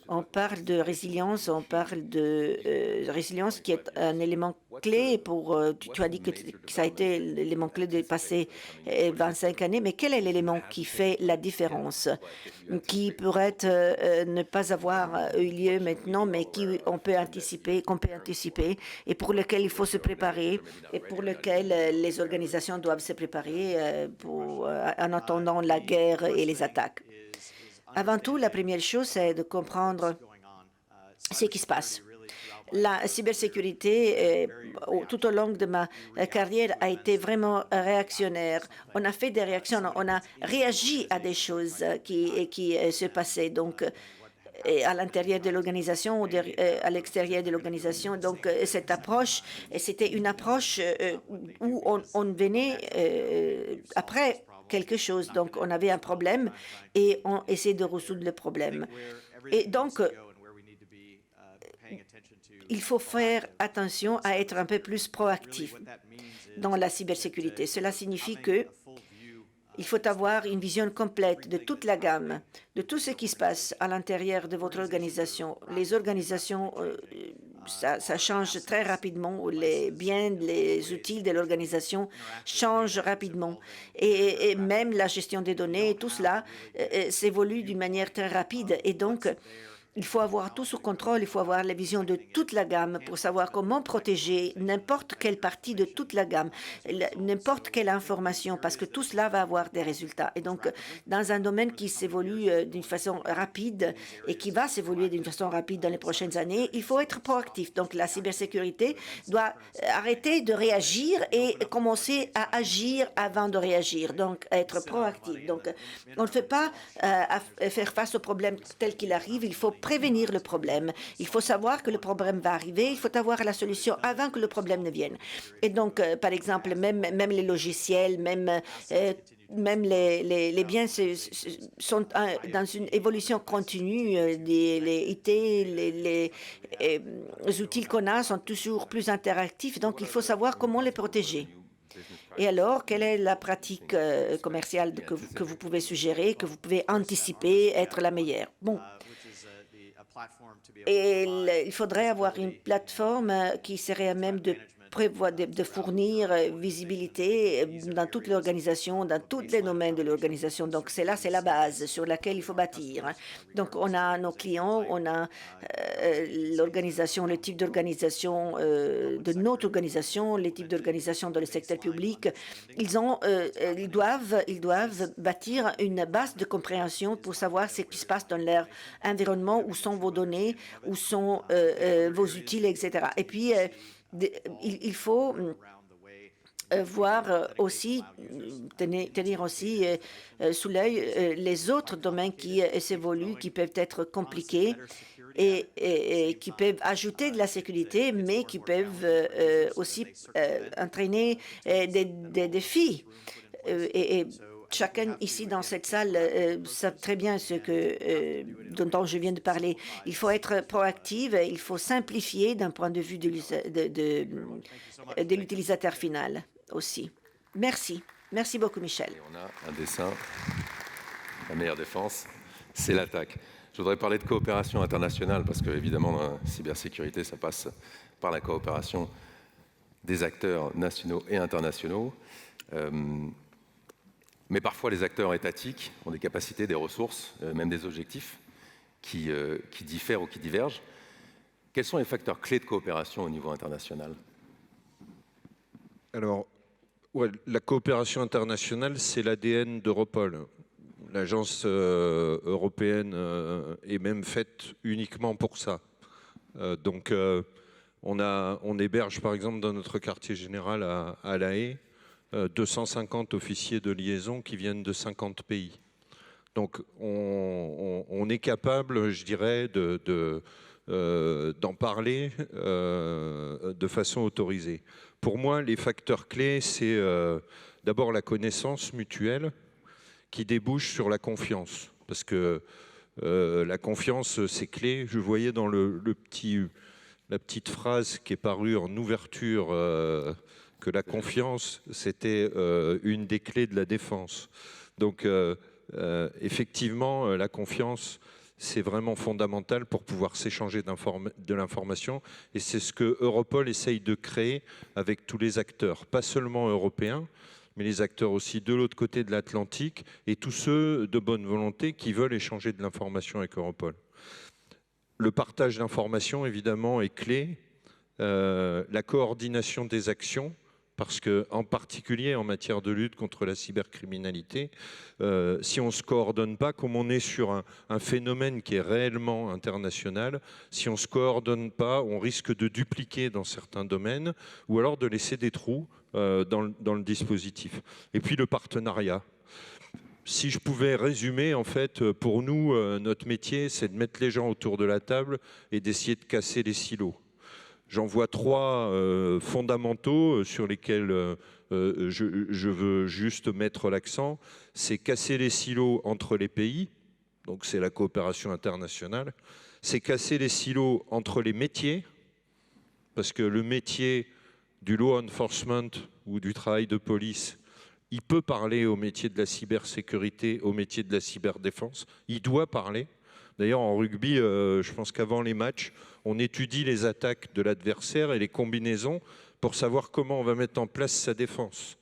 On parle de résilience, qui est un élément clé pour... Tu as dit que ça a été l'élément clé des passées 25 années, mais quel est l'élément qui fait la différence, qui pourrait ne pas avoir eu lieu maintenant, mais qu'on peut anticiper, et pour lequel il faut se préparer, et pour lequel les organisations doivent se préparer en attendant la guerre et les attaques? Avant tout, la première chose, c'est de comprendre ce qui se passe. La cybersécurité, tout au long de ma carrière, a été vraiment réactionnaire. On a fait des réactions, on a réagi à des choses qui se passaient. Donc, à l'intérieur de l'organisation ou à l'extérieur de l'organisation. Donc, cette approche, c'était une approche où on venait après quelque chose. Donc, on avait un problème et on essayait de résoudre le problème. Et donc, il faut faire attention à être un peu plus proactif dans la cybersécurité. Cela signifie que il faut avoir une vision complète de toute la gamme, de tout ce qui se passe à l'intérieur de votre organisation. Les organisations, ça change très rapidement. Les outils de l'organisation changent rapidement. Et même la gestion des données, tout cela s'évolue d'une manière très rapide. Et donc, il faut avoir tout sous contrôle, il faut avoir la vision de toute la gamme pour savoir comment protéger n'importe quelle partie de toute la gamme, n'importe quelle information, parce que tout cela va avoir des résultats. Et donc, dans un domaine qui s'évolue d'une façon rapide et qui va s'évoluer d'une façon rapide dans les prochaines années, il faut être proactif. Donc, la cybersécurité doit arrêter de réagir et commencer à agir avant de réagir, donc être proactif. Donc, on ne fait pas faire face au problème tel qu'il arrive, il faut prévenir le problème. Il faut savoir que le problème va arriver. Il faut avoir la solution avant que le problème ne vienne. Et donc, par exemple, même les logiciels, même les biens sont dans une évolution continue. Les IT, les outils qu'on a sont toujours plus interactifs. Donc, il faut savoir comment les protéger. Et alors, quelle est la pratique commerciale que vous pouvez suggérer, que vous pouvez anticiper être la meilleure? Bon. Et il faudrait avoir une plateforme qui serait à même de fournir visibilité dans toute l'organisation, dans tous les domaines de l'organisation. Donc, c'est la base sur laquelle il faut bâtir. Donc, on a nos clients, on a l'organisation, le type d'organisation de notre organisation, les types d'organisation dans le secteur public. Ils doivent bâtir une base de compréhension pour savoir ce qui se passe dans leur environnement, où sont vos données, où sont vos outils, etc. Et puis, il faut voir aussi, tenir aussi sous l'œil les autres domaines qui s'évoluent, qui peuvent être compliqués et qui peuvent ajouter de la sécurité, mais qui peuvent aussi entraîner des défis. Et chacun ici dans cette salle sait très bien dont je viens de parler. Il faut être proactif, il faut simplifier d'un point de vue de l'utilisateur final aussi. Merci. Merci beaucoup, Michel. Et on a un dessin. La meilleure défense, c'est l'attaque. Je voudrais parler de coopération internationale parce que, évidemment, dans la cybersécurité, ça passe par la coopération des acteurs nationaux et internationaux. Mais parfois, les acteurs étatiques ont des capacités, des ressources, même des objectifs qui diffèrent ou qui divergent. Quels sont les facteurs clés de coopération au niveau international? Alors, la coopération internationale, c'est l'ADN d'Europol. L'agence européenne est même faite uniquement pour ça. Donc, on héberge, par exemple, dans notre quartier général à La Haye, 250 officiers de liaison qui viennent de 50 pays. Donc on est capable, je dirais, d'en parler de façon autorisée. Pour moi, les facteurs clés, c'est d'abord la connaissance mutuelle qui débouche sur la confiance. Parce que la confiance, c'est clé. Je voyais dans la petite phrase qui est parue en ouverture que la confiance, c'était une des clés de la défense. Donc, effectivement, la confiance, c'est vraiment fondamental pour pouvoir s'échanger de l'information. Et c'est ce que Europol essaye de créer avec tous les acteurs, pas seulement européens, mais les acteurs aussi de l'autre côté de l'Atlantique et tous ceux de bonne volonté qui veulent échanger de l'information avec Europol. Le partage d'informations, évidemment, est clé. La coordination des actions, parce qu'en particulier en matière de lutte contre la cybercriminalité, si on ne se coordonne pas, comme on est sur un phénomène qui est réellement international, si on ne se coordonne pas, on risque de dupliquer dans certains domaines ou alors de laisser des trous dans le dispositif. Et puis le partenariat. Si je pouvais résumer, en fait, pour nous, notre métier, c'est de mettre les gens autour de la table et d'essayer de casser les silos. J'en vois trois fondamentaux sur lesquels je veux juste mettre l'accent. C'est casser les silos entre les pays, donc c'est la coopération internationale. C'est casser les silos entre les métiers, parce que le métier du law enforcement ou du travail de police, il peut parler au métier de la cybersécurité, au métier de la cyberdéfense. Il doit parler. D'ailleurs, en rugby, je pense qu'avant les matchs, on étudie les attaques de l'adversaire et les combinaisons pour savoir comment on va mettre en place sa défense.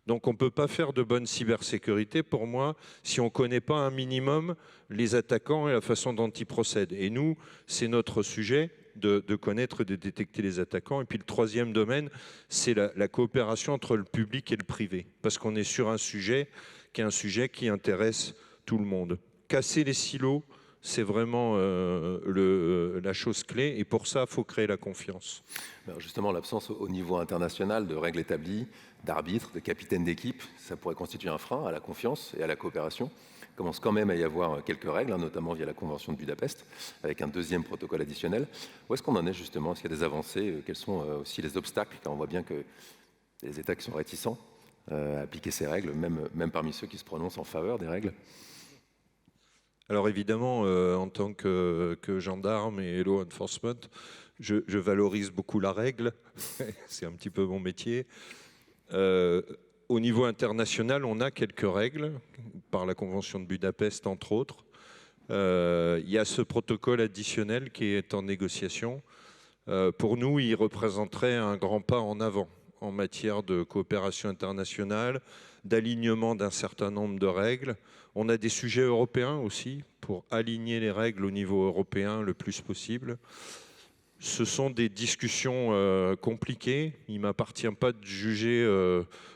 Donc on ne peut pas faire de bonne cybersécurité, pour moi, si on ne connaît pas un minimum les attaquants et la façon dont ils procèdent. Et nous, c'est notre sujet de connaître et de détecter les attaquants. Et puis le troisième domaine, c'est la coopération entre le public et le privé. Parce qu'on est sur un sujet qui intéresse tout le monde. Casser les silos, c'est vraiment la chose clé. Et pour ça, il faut créer la confiance. Alors justement, l'absence au niveau international de règles établies, d'arbitres, de capitaines d'équipe, ça pourrait constituer un frein à la confiance et à la coopération. Il commence quand même à y avoir quelques règles, notamment via la Convention de Budapest, avec un deuxième protocole additionnel. Où est-ce qu'on en est justement? Est-ce qu'il y a des avancées? Quels sont aussi les obstacles? Car on voit bien que les États qui sont réticents à appliquer ces règles, même parmi ceux qui se prononcent en faveur des règles. Alors évidemment, en tant que gendarme et law enforcement, je valorise beaucoup la règle. C'est un petit peu mon métier. Au niveau international, on a quelques règles, par la Convention de Budapest, entre autres. Il y a ce protocole additionnel qui est en négociation. Pour nous, il représenterait un grand pas en avant en matière de coopération internationale, d'alignement d'un certain nombre de règles. On a des sujets européens aussi, pour aligner les règles au niveau européen le plus possible. Ce sont des discussions compliquées. Il ne m'appartient pas de juger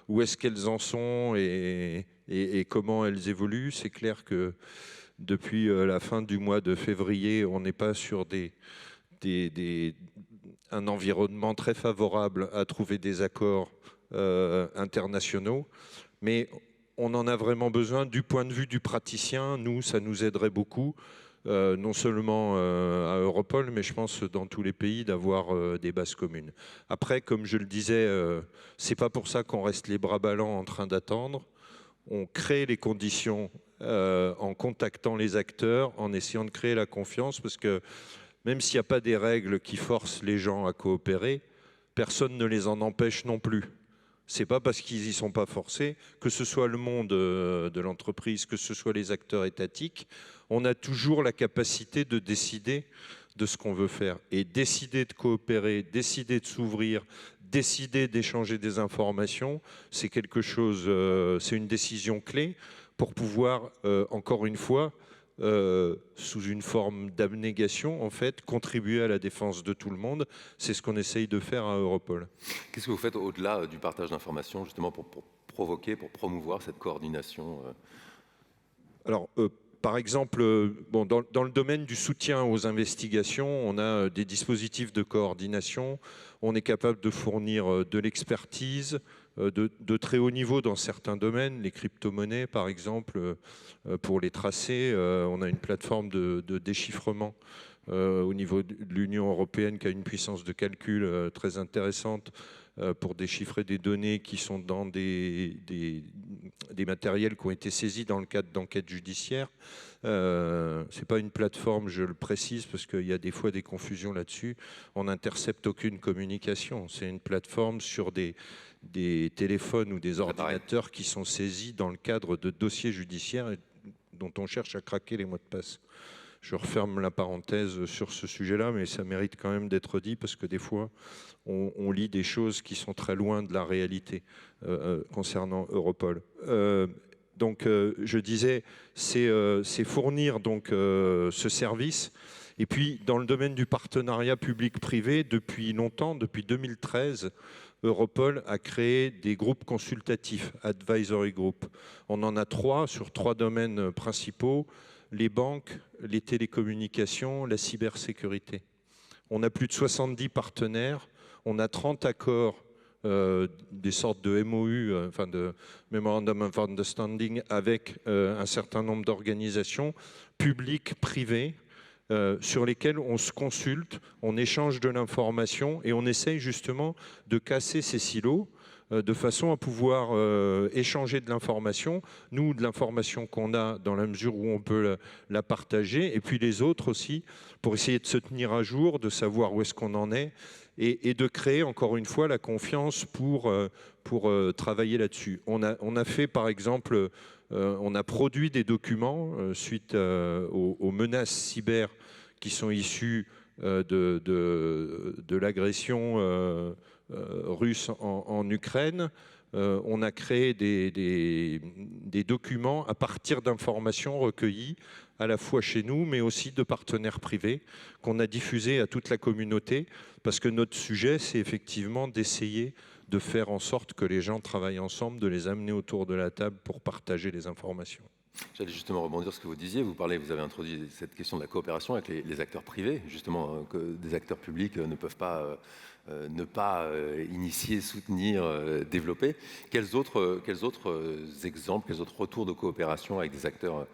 où est-ce qu'elles en sont et comment elles évoluent. C'est clair que depuis la fin du mois de février, on n'est pas sur un environnement très favorable à trouver des accords internationaux. Mais on en a vraiment besoin du point de vue du praticien. Nous, ça nous aiderait beaucoup. Non seulement à Europol, mais je pense dans tous les pays d'avoir des bases communes. Après, comme je le disais, c'est pas pour ça qu'on reste les bras ballants en train d'attendre. On crée les conditions en contactant les acteurs, en essayant de créer la confiance, parce que même s'il n'y a pas des règles qui forcent les gens à coopérer, personne ne les en empêche non plus. C'est pas parce qu'ils n'y sont pas forcés, que ce soit le monde de l'entreprise, que ce soit les acteurs étatiques, on a toujours la capacité de décider de ce qu'on veut faire. Et décider de coopérer, décider de s'ouvrir, décider d'échanger des informations, c'est quelque chose, c'est une décision clé pour pouvoir, encore une fois, sous une forme d'abnégation, en fait, contribuer à la défense de tout le monde. C'est ce qu'on essaye de faire à Europol. Qu'est-ce que vous faites au-delà du partage d'informations, justement, pour provoquer, pour promouvoir cette coordination? Alors, par exemple, bon, dans le domaine du soutien aux investigations, on a des dispositifs de coordination. On est capable de fournir de l'expertise, de très haut niveau dans certains domaines, les crypto-monnaies par exemple, pour les tracer. On a une plateforme de déchiffrement au niveau de l'Union européenne qui a une puissance de calcul très intéressante pour déchiffrer des données qui sont dans des matériels qui ont été saisis dans le cadre d'enquêtes judiciaires. Ce n'est pas une plateforme, je le précise, parce qu'il y a des fois des confusions là-dessus. On n'intercepte aucune communication. C'est une plateforme sur des téléphones ou des ordinateurs qui sont saisis dans le cadre de dossiers judiciaires dont on cherche à craquer les mots de passe. Je referme la parenthèse sur ce sujet-là, mais ça mérite quand même d'être dit parce que des fois, on lit des choses qui sont très loin de la réalité concernant Europol. Donc, je disais, c'est fournir donc ce service. Et puis, dans le domaine du partenariat public-privé, depuis longtemps, depuis 2013, Europol a créé des groupes consultatifs, advisory group. On en a 3 sur 3 domaines principaux: les banques, les télécommunications, la cybersécurité. On a plus de 70 partenaires, on a 30 accords, des sortes de MOU, enfin de Memorandum of Understanding, avec un certain nombre d'organisations publiques, privées, sur lesquelles on se consulte, on échange de l'information et on essaye justement de casser ces silos de façon à pouvoir échanger de l'information, nous, de l'information qu'on a dans la mesure où on peut la partager, et puis les autres aussi, pour essayer de se tenir à jour, de savoir où est-ce qu'on en est, et de créer, encore une fois, la confiance pour travailler là-dessus. On a fait, par exemple, on a produit des documents suite aux menaces cyber qui sont issues de l'agression russe en Ukraine. On a créé des documents à partir d'informations recueillies à la fois chez nous, mais aussi de partenaires privés, qu'on a diffusés à toute la communauté, parce que notre sujet, c'est effectivement d'essayer de faire en sorte que les gens travaillent ensemble, de les amener autour de la table pour partager les informations. J'allais justement rebondir sur ce que vous disiez. Vous avez introduit cette question de la coopération avec les acteurs privés, justement, que des acteurs publics ne peuvent pas ne pas initier, soutenir, développer. Quels autres exemples, quels autres retours de coopération avec des acteurs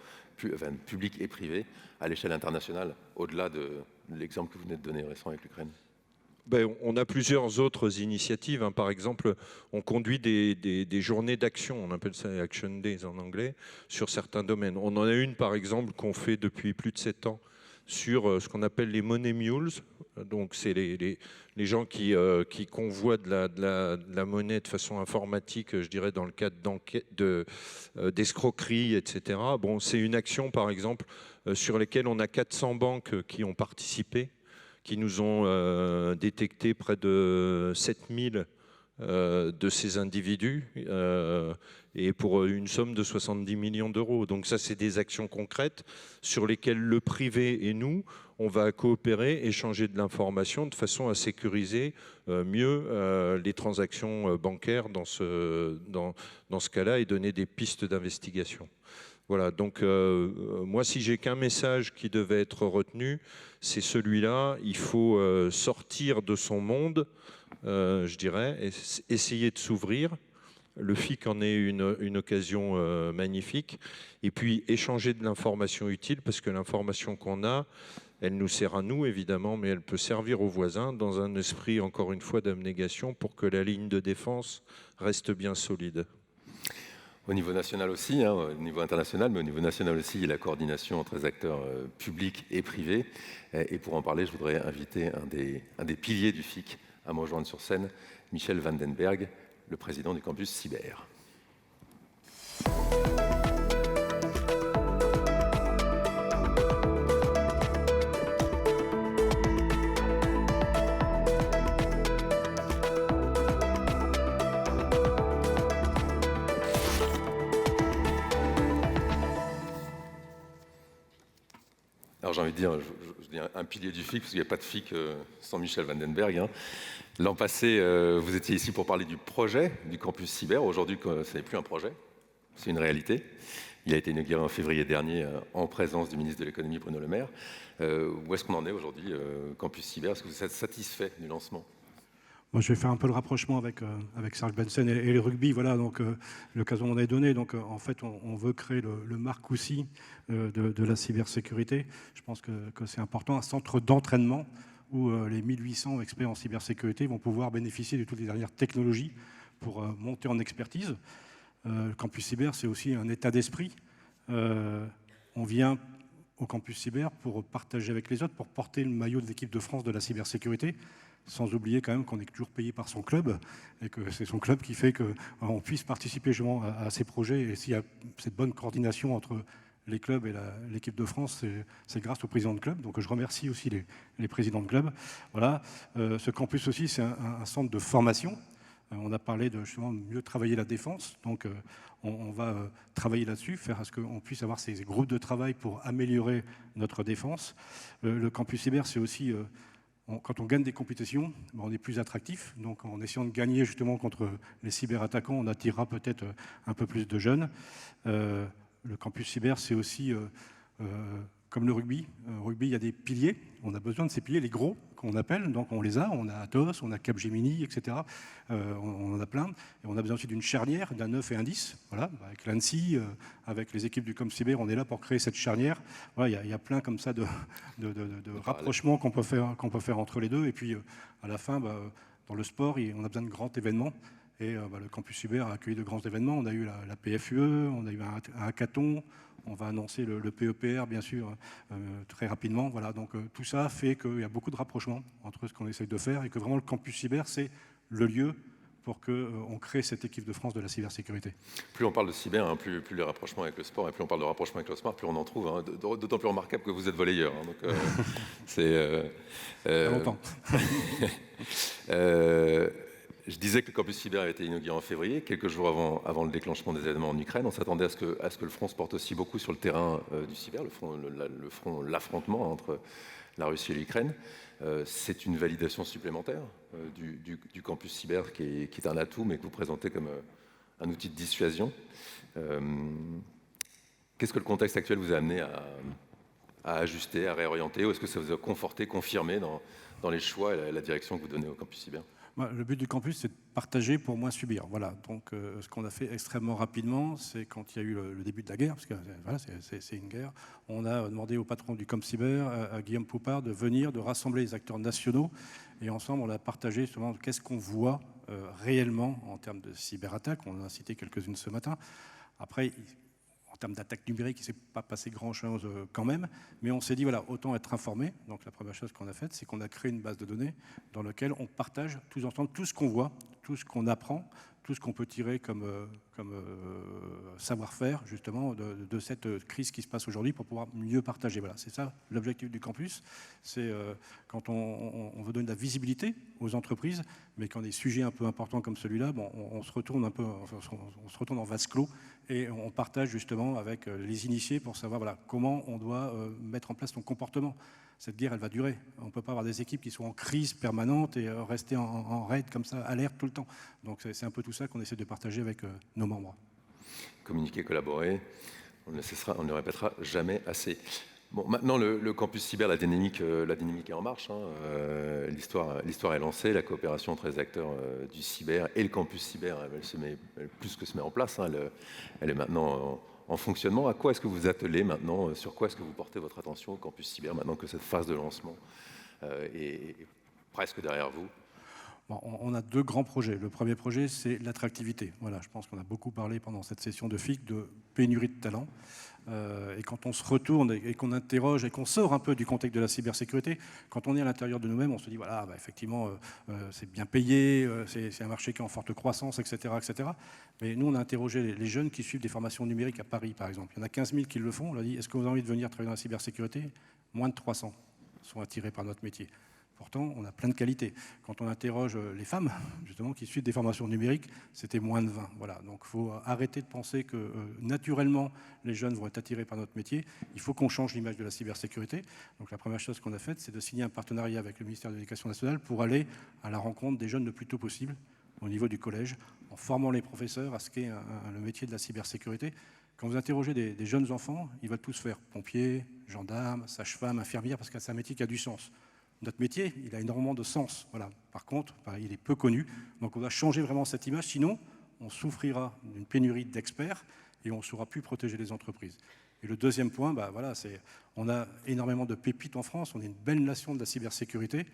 publics et privés à l'échelle internationale, au-delà de l'exemple que vous venez de donner récent avec l'Ukraine? On a plusieurs autres initiatives. Par exemple, on conduit des journées d'action, on appelle ça Action Days en anglais, sur certains domaines. On en a une, par exemple, qu'on fait depuis plus de 7 ans sur ce qu'on appelle les money mules. Donc, c'est les gens qui convoient de la monnaie de façon informatique, je dirais, dans le cadre d'escroqueries, etc. Bon, c'est une action, par exemple, sur laquelle on a 400 banques qui ont participé, qui nous ont détecté près de 7000 de ces individus, et pour une somme de 70 millions d'euros. Donc ça, c'est des actions concrètes sur lesquelles le privé et nous, on va coopérer, échanger de l'information de façon à sécuriser mieux les transactions bancaires dans ce cas-là et donner des pistes d'investigation. Voilà, donc moi, si j'ai qu'un message qui devait être retenu, c'est celui-là. Il faut sortir de son monde, je dirais, et essayer de s'ouvrir. Le FIC en est une occasion magnifique. Et puis échanger de l'information utile, parce que l'information qu'on a, elle nous sert à nous, évidemment, mais elle peut servir aux voisins dans un esprit, encore une fois, d'abnégation pour que la ligne de défense reste bien solide. Au niveau national aussi, au niveau international, mais au niveau national aussi, il y a la coordination entre les acteurs publics et privés. Et pour en parler, je voudrais inviter un des piliers du FIC à me rejoindre sur scène, Michel Vandenberg, le président du campus cyber. Alors j'ai envie de dire, je dis un pilier du FIC, parce qu'il n'y a pas de FIC sans Michel Vandenberg. L'an passé, vous étiez ici pour parler du projet du campus cyber. Aujourd'hui, ce n'est plus un projet, c'est une réalité. Il a été inauguré en février dernier en présence du ministre de l'économie Bruno Le Maire. Où est-ce qu'on en est aujourd'hui, campus cyber? Est-ce que vous êtes satisfait du lancement? Moi, je vais faire un peu le rapprochement avec Serge Bensen et le rugby. Voilà, donc l'occasion m'en est donnée. Donc, en fait, on veut créer le Marcoussis de la cybersécurité. Je pense que c'est important, un centre d'entraînement où les 1800 experts en cybersécurité vont pouvoir bénéficier de toutes les dernières technologies pour monter en expertise. Le campus cyber, c'est aussi un état d'esprit. On vient au campus cyber pour partager avec les autres, pour porter le maillot de l'équipe de France de la cybersécurité, sans oublier quand même qu'on est toujours payé par son club et que c'est son club qui fait qu'on puisse participer justement à ces projets. Et s'il y a cette bonne coordination entre les clubs et l'équipe de France, c'est grâce aux présidents de club. Donc je remercie aussi les présidents de club. Voilà. Ce campus aussi, c'est un centre de formation. On a parlé de justement mieux travailler la défense. Donc on va travailler là-dessus, faire à ce qu'on puisse avoir ces groupes de travail pour améliorer notre défense. Le campus cyber, c'est aussi... quand on gagne des compétitions, on est plus attractif. Donc en essayant de gagner justement contre les cyberattaquants, on attirera peut-être un peu plus de jeunes. Le campus cyber, c'est aussi comme le rugby. Au rugby, il y a des piliers. On a besoin de ces piliers, les gros qu'on appelle. Donc on les a. On a Atos, on a Capgemini, etc. On en a plein. Et on a besoin aussi d'une charnière, d'un 9 et un 10. Voilà, avec l'ANSSI, avec les équipes du ComCyber, on est là pour créer cette charnière. Voilà, il y a plein comme ça de rapprochements qu'on peut faire entre les deux. Et puis à la fin, dans le sport, on a besoin de grands événements. Et le campus cyber a accueilli de grands événements. On a eu la PFUE, on a eu un hackathon. On va annoncer le PEPR, bien sûr, très rapidement. Voilà, donc tout ça fait qu'il y a beaucoup de rapprochements entre ce qu'on essaye de faire et que vraiment le campus cyber, c'est le lieu pour qu'on crée cette équipe de France de la cybersécurité. Plus on parle de cyber, hein, plus les rapprochements avec le sport, et plus on parle de rapprochement avec le sport, plus on en trouve. Hein, d'autant plus remarquable que vous êtes volleyeur. Hein, donc c'est... longtemps. Je disais que le campus cyber avait été inauguré en février, quelques jours avant le déclenchement des événements en Ukraine. On s'attendait à ce que le front se porte aussi beaucoup sur le terrain du cyber, l'affrontement entre la Russie et l'Ukraine. C'est une validation supplémentaire du campus cyber qui est un atout, mais que vous présentez comme un outil de dissuasion. Qu'est-ce que le contexte actuel vous a amené à ajuster, à réorienter, ou est-ce que ça vous a conforté, confirmé dans les choix et la direction que vous donnez au campus cyber ? Le but du campus, c'est de partager pour moins subir. Voilà. Donc, ce qu'on a fait extrêmement rapidement, c'est quand il y a eu le début de la guerre, parce que voilà, c'est une guerre, on a demandé au patron du ComCyber, à Guillaume Poupard, de venir, de rassembler les acteurs nationaux, et ensemble, on a partagé justement qu'est-ce qu'on voit réellement en termes de cyberattaques. On en a cité quelques-unes ce matin. Après, en termes d'attaque numérique, il ne s'est pas passé grand-chose quand même, mais on s'est dit, voilà, autant être informé. Donc la première chose qu'on a faite, c'est qu'on a créé une base de données dans laquelle on partage tous ensemble tout ce qu'on voit, tout ce qu'on apprend, tout ce qu'on peut tirer comme savoir-faire, justement, de cette crise qui se passe aujourd'hui pour pouvoir mieux partager. Voilà, c'est ça l'objectif du campus. C'est quand on veut donner de la visibilité aux entreprises, mais quand des sujets un peu importants comme celui-là, on se retourne un peu, on se retourne en vase clos et on partage justement avec les initiés pour savoir voilà, comment on doit mettre en place son comportement. Cette guerre, elle va durer. On ne peut pas avoir des équipes qui sont en crise permanente et rester en raid comme ça, alerte tout le temps. Donc c'est un peu tout ça qu'on essaie de partager avec nos membres. Communiquer, collaborer, on ne le répétera jamais assez. Bon, maintenant, le campus cyber, la dynamique est en marche. Hein. L'histoire est lancée, la coopération entre les acteurs du cyber et le campus cyber, elle plus que se met en place. Hein. Elle est maintenant en fonctionnement. À quoi est-ce que vous attelez maintenant? Sur quoi est-ce que vous portez votre attention au campus cyber maintenant que cette phase de lancement est presque derrière vous? Bon, on a deux grands projets. Le premier projet, c'est l'attractivité. Voilà, je pense qu'on a beaucoup parlé pendant cette session de FIC de pénurie de talent. Et quand on se retourne et qu'on interroge et qu'on sort un peu du contexte de la cybersécurité, quand on est à l'intérieur de nous-mêmes, on se dit, voilà, effectivement, c'est bien payé, c'est un marché qui est en forte croissance, etc., etc. Mais nous, on a interrogé les jeunes qui suivent des formations numériques à Paris, par exemple. Il y en a 15 000 qui le font. On leur dit, est-ce que vous avez envie de venir travailler dans la cybersécurité? Moins de 300 sont attirés par notre métier. Pourtant, on a plein de qualités. Quand on interroge les femmes, justement, qui suivent des formations numériques, c'était moins de 20. Voilà. Donc, il faut arrêter de penser que, naturellement, les jeunes vont être attirés par notre métier. Il faut qu'on change l'image de la cybersécurité. Donc, la première chose qu'on a faite, c'est de signer un partenariat avec le ministère de l'Éducation nationale pour aller à la rencontre des jeunes le plus tôt possible, au niveau du collège, en formant les professeurs à ce qu'est le métier de la cybersécurité. Quand vous interrogez des jeunes enfants, ils veulent tous faire pompiers, gendarmes, sages-femmes, infirmières, parce que c'est un métier qui a du sens. notre métier, il a énormément de sens. Voilà. Par contre, il est peu connu. Donc on doit changer vraiment cette image. Sinon, on souffrira d'une pénurie d'experts et on ne saura plus protéger les entreprises. Et le deuxième point, on a énormément de pépites en France. On est une belle nation de la cybersécurité.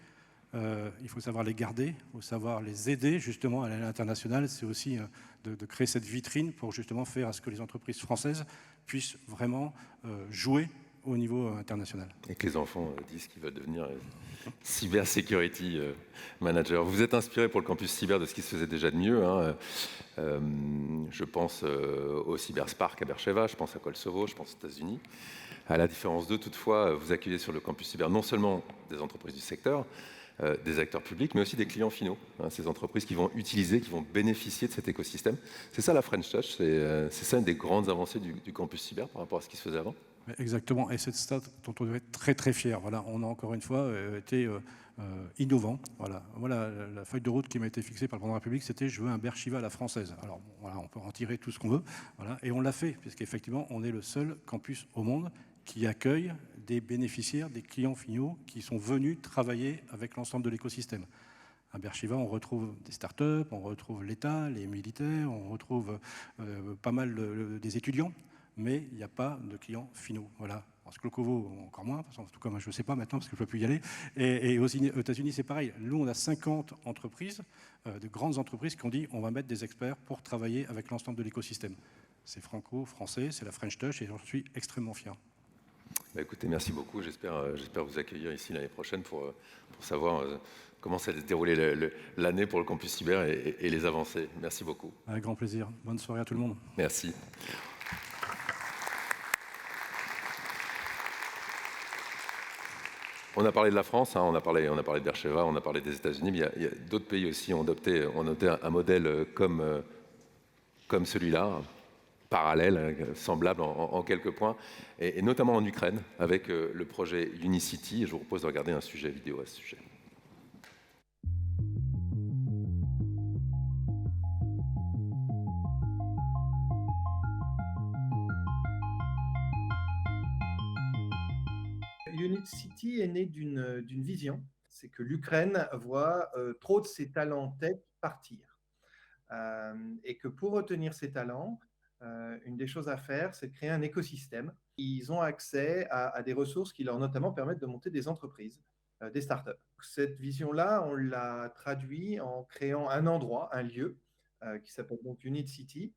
Il faut savoir les garder, il faut savoir les aider justement à l'international. C'est aussi de créer cette vitrine pour justement faire à ce que les entreprises françaises puissent vraiment jouer au niveau international. Et que les enfants disent qu'ils veulent devenir cybersecurity manager. Vous êtes inspiré pour le campus cyber de ce qui se faisait déjà de mieux. Hein. Je pense au Cyberspark à Bercheva, je pense à Kosovo, je pense aux États-Unis. À la différence d'eux, toutefois, vous accueillez sur le campus cyber non seulement des entreprises du secteur, des acteurs publics, mais aussi des clients finaux, hein, ces entreprises qui vont utiliser, qui vont bénéficier de cet écosystème. C'est ça la French Touch, c'est ça une des grandes avancées du campus cyber par rapport à ce qui se faisait avant. Exactement, et c'est ça dont on doit être très très fier. Voilà, on a encore une fois été innovant. Voilà, la feuille de route qui m'a été fixée par le président de la République, c'était je veux un Bercheva à la française. Alors bon, voilà, on peut en tirer tout ce qu'on veut, voilà, et on l'a fait, puisqu'effectivement on est le seul campus au monde qui accueille des bénéficiaires, des clients finaux qui sont venus travailler avec l'ensemble de l'écosystème. À Bercheva, on retrouve des startups, on retrouve l'État, les militaires, on retrouve pas mal des étudiants, mais il n'y a pas de clients finaux. Voilà. En Skolkovo, encore moins, en tout cas, moi, je ne sais pas maintenant parce que je ne peux plus y aller. Et aux États-Unis, c'est pareil. Nous, on a 50 entreprises, de grandes entreprises, qui ont dit on va mettre des experts pour travailler avec l'ensemble de l'écosystème. C'est franco-français, c'est la French Touch, et j'en suis extrêmement fier. Bah écoutez, merci beaucoup. J'espère vous accueillir ici l'année prochaine pour savoir comment ça va se dérouler l'année pour le campus cyber et les avancées. Merci beaucoup. Avec grand plaisir. Bonne soirée à tout le monde. Merci. On a parlé de la France, hein, on a parlé de Bercheva, on a parlé des États-Unis, mais il y a d'autres pays aussi ont adopté un modèle comme celui-là, parallèle, semblable en quelques points, et notamment en Ukraine, avec le projet Unicity. Et je vous propose de regarder un sujet vidéo à ce sujet. Unicity est né d'une vision, c'est que l'Ukraine voit trop de ses talents tech partir. Et que pour retenir ces talents, une des choses à faire, c'est de créer un écosystème. Ils ont accès à des ressources qui leur notamment permettent de monter des entreprises, des startups. Cette vision-là, on l'a traduit en créant un endroit, un lieu, qui s'appelle donc Unicity,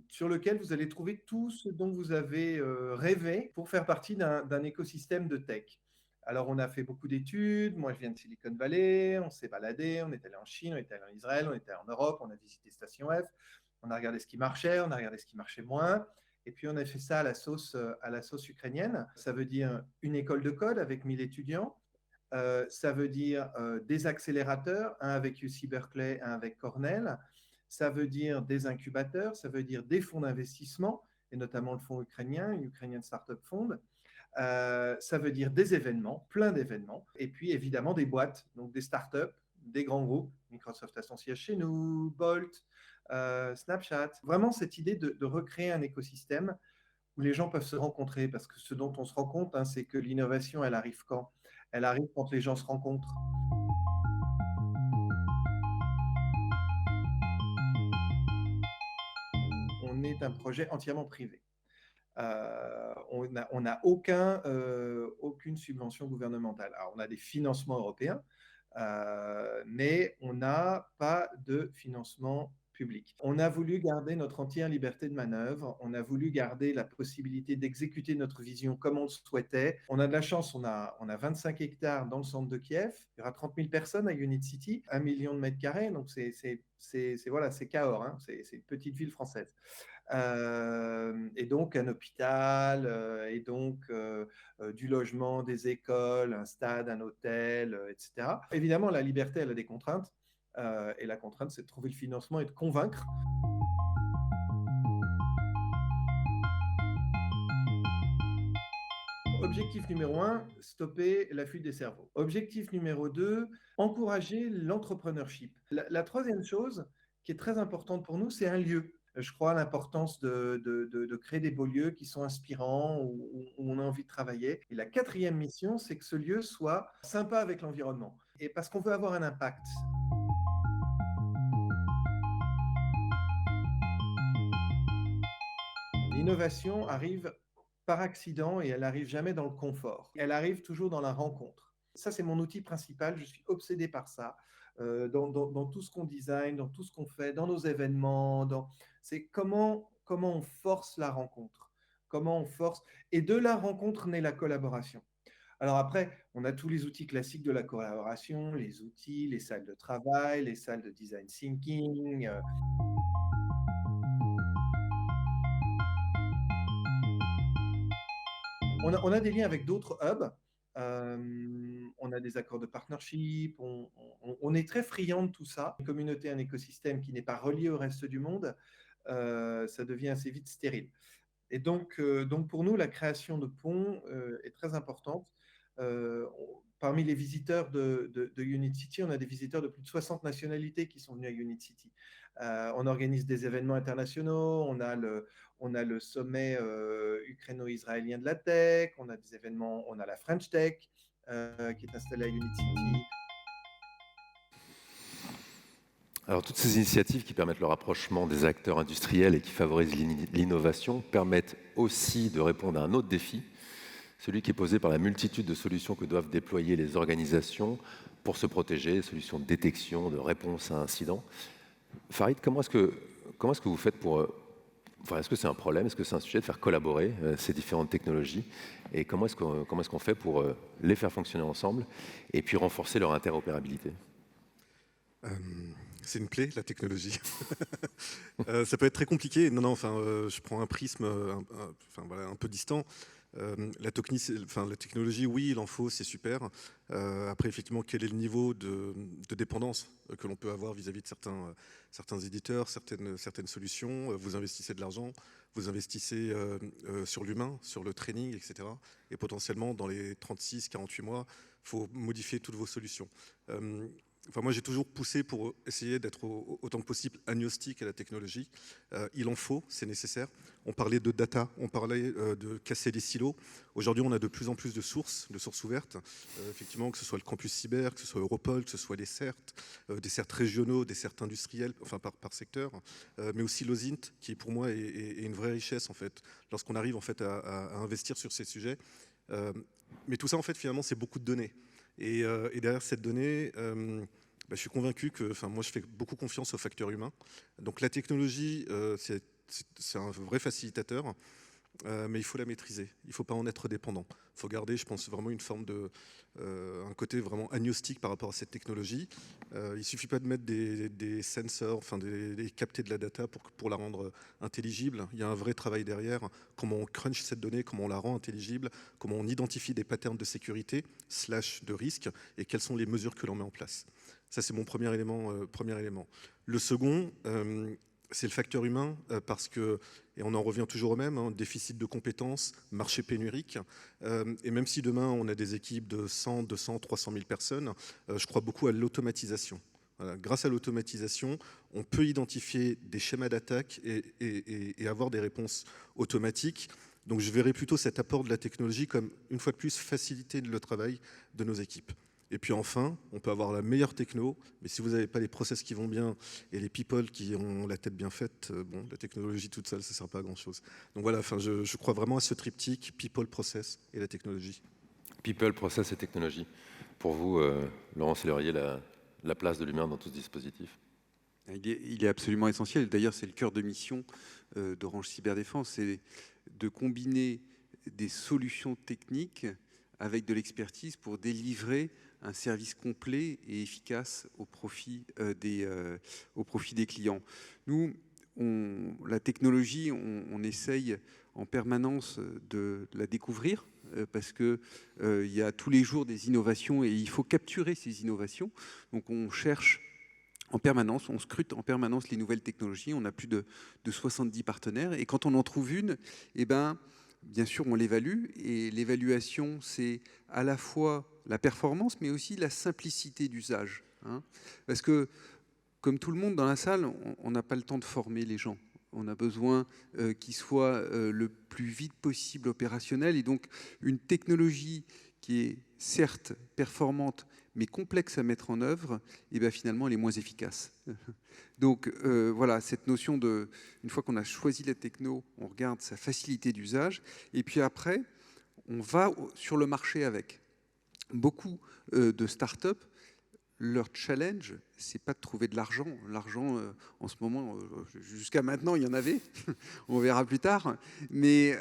sur lequel vous allez trouver tout ce dont vous avez rêvé pour faire partie d'un écosystème de tech. Alors, on a fait beaucoup d'études. Moi, je viens de Silicon Valley. On s'est baladé. On est allé en Chine, on est allé en Israël, on est allé en Europe. On a visité Station F. On a regardé ce qui marchait, on a regardé ce qui marchait moins. Et puis, on a fait ça à la sauce ukrainienne. Ça veut dire une école de code avec 1000 étudiants. Ça veut dire des accélérateurs, un avec UC Berkeley, un avec Cornell. Ça veut dire des incubateurs, ça veut dire des fonds d'investissement, et notamment le fonds ukrainien, Ukrainian Startup Fund. Ça veut dire des événements, plein d'événements, et puis évidemment des boîtes, donc des startups, des grands groupes. Microsoft a son siège chez nous, Bolt, Snapchat. Vraiment cette idée de recréer un écosystème où les gens peuvent se rencontrer, parce que ce dont on se rend compte, hein, c'est que l'innovation, elle arrive quand? Elle arrive quand les gens se rencontrent. On est un projet entièrement privé. On n'a aucune subvention gouvernementale. Alors, on a des financements européens, mais on n'a pas de financement public. On a voulu garder notre entière liberté de manœuvre, on a voulu garder la possibilité d'exécuter notre vision comme on le souhaitait. On a de la chance, on a 25 hectares dans le centre de Kiev, il y aura 30 000 personnes à Unicity, 1 million de mètres carrés, donc c'est Cahors, hein, c'est une petite ville française. Et donc un hôpital, et donc du logement, des écoles, un stade, un hôtel, etc. Évidemment, la liberté, elle a des contraintes, et la contrainte, c'est de trouver le financement et de convaincre. Objectif numéro 1, stopper la fuite des cerveaux. Objectif numéro 2, encourager l'entrepreneurship. La troisième chose qui est très importante pour nous, c'est un lieu. Je crois à l'importance de créer des beaux lieux qui sont inspirants, où on a envie de travailler. Et la 4e mission, c'est que ce lieu soit sympa avec l'environnement. Et parce qu'on veut avoir un impact. L'innovation arrive par accident et elle n'arrive jamais dans le confort. Elle arrive toujours dans la rencontre. Ça, c'est mon outil principal. Je suis obsédé par ça. Dans tout ce qu'on design, dans tout ce qu'on fait, dans nos événements. C'est comment on force la rencontre. Comment on force. Et de la rencontre naît la collaboration. Alors après, on a tous les outils classiques de la collaboration, les outils, les salles de travail, les salles de design thinking. On a des liens avec d'autres hubs. On a des accords de partnership. On est très friand de tout ça. Une communauté, un écosystème qui n'est pas relié au reste du monde, ça devient assez vite stérile. Et donc pour nous, la création de ponts est très importante. Parmi les visiteurs de Unit City, on a des visiteurs de plus de 60 nationalités qui sont venus à Unit City. On organise des événements internationaux, on a le sommet ukraino-israélien de la tech, on a des événements, on a la French Tech qui est installée à Unit City. Alors, toutes ces initiatives qui permettent le rapprochement des acteurs industriels et qui favorisent l'innovation permettent aussi de répondre à un autre défi, celui qui est posé par la multitude de solutions que doivent déployer les organisations pour se protéger, solutions de détection, de réponse à incidents. Farid, comment est-ce que vous faites pour... est-ce que c'est un problème, est-ce que c'est un sujet de faire collaborer ces différentes technologies et comment est-ce qu'on fait pour les faire fonctionner ensemble et puis renforcer leur interopérabilité? C'est une plaie, la technologie. Ça peut être très compliqué. Je prends un prisme un peu distant. La technologie, oui, il en faut, c'est super. Après, effectivement, quel est le niveau de dépendance que l'on peut avoir vis-à-vis de certains éditeurs, certaines solutions? Vous investissez de l'argent, vous investissez sur l'humain, sur le training, etc. Et potentiellement, dans les 36-48 mois, il faut modifier toutes vos solutions. Moi, j'ai toujours poussé pour essayer d'être autant que possible agnostique à la technologie. Il en faut, c'est nécessaire. On parlait de data, on parlait de casser les silos. Aujourd'hui, on a de plus en plus de sources ouvertes. Effectivement, que ce soit le campus cyber, que ce soit Europol, que ce soit des CERT régionaux, des CERT industriels, par secteur, mais aussi l'OSINT, qui pour moi est une vraie richesse en fait, lorsqu'on arrive en fait à investir sur ces sujets. Mais tout ça, en fait, finalement, c'est beaucoup de données. Et derrière cette donnée, je suis convaincu que, moi, je fais beaucoup confiance au facteur humain. Donc la technologie, c'est un vrai facilitateur, mais il faut la maîtriser. Il ne faut pas en être dépendant. Il faut garder, je pense, vraiment une forme un côté vraiment agnostique par rapport à cette technologie. Il ne suffit pas de mettre des sensors, capter de la data pour la rendre intelligible. Il y a un vrai travail derrière. Comment on crunch cette donnée, comment on la rend intelligible, comment on identifie des patterns de sécurité / de risque et quelles sont les mesures que l'on met en place. Ça, c'est mon premier élément. Le second, c'est le facteur humain, parce que, et on en revient toujours au même, déficit de compétences, marché pénurique, et même si demain on a des équipes de 100, 200, 300 000 personnes, je crois beaucoup à l'automatisation. Voilà. Grâce à l'automatisation, on peut identifier des schémas d'attaque et avoir des réponses automatiques. Donc je verrais plutôt cet apport de la technologie comme, une fois de plus, faciliter le travail de nos équipes. Et puis enfin, on peut avoir la meilleure techno, mais si vous n'avez pas les process qui vont bien et les people qui ont la tête bien faite, la technologie toute seule, ça ne sert pas à grand-chose. Donc voilà, je crois vraiment à ce triptyque, people, process et la technologie. People, process et technologie. Pour vous, Laurent Sellerier, la place de l'humain dans tout ce dispositif? Il est absolument essentiel. D'ailleurs, c'est le cœur de mission d'Orange Cyberdéfense, c'est de combiner des solutions techniques avec de l'expertise pour délivrer un service complet et efficace au profit des clients. Nous, la technologie, on essaye en permanence de la découvrir parce qu'il y a tous les jours des innovations et il faut capturer ces innovations. Donc on cherche en permanence, on scrute en permanence les nouvelles technologies. On a plus de 70 partenaires et quand on en trouve une, bien sûr, on l'évalue et l'évaluation, c'est à la fois la performance, mais aussi la simplicité d'usage. Parce que, comme tout le monde dans la salle, on n'a pas le temps de former les gens. on a besoin qu'il soit le plus vite possible opérationnel. Et donc, une technologie qui est certes performante, mais complexe à mettre en œuvre, et bien finalement, elle est moins efficace. Donc, voilà, cette notion de, une fois qu'on a choisi la techno, on regarde sa facilité d'usage, et puis après, on va sur le marché avec. Beaucoup de startups, leur challenge, c'est pas de trouver de l'argent. L'argent, en ce moment, jusqu'à maintenant, il y en avait. On verra plus tard. Mais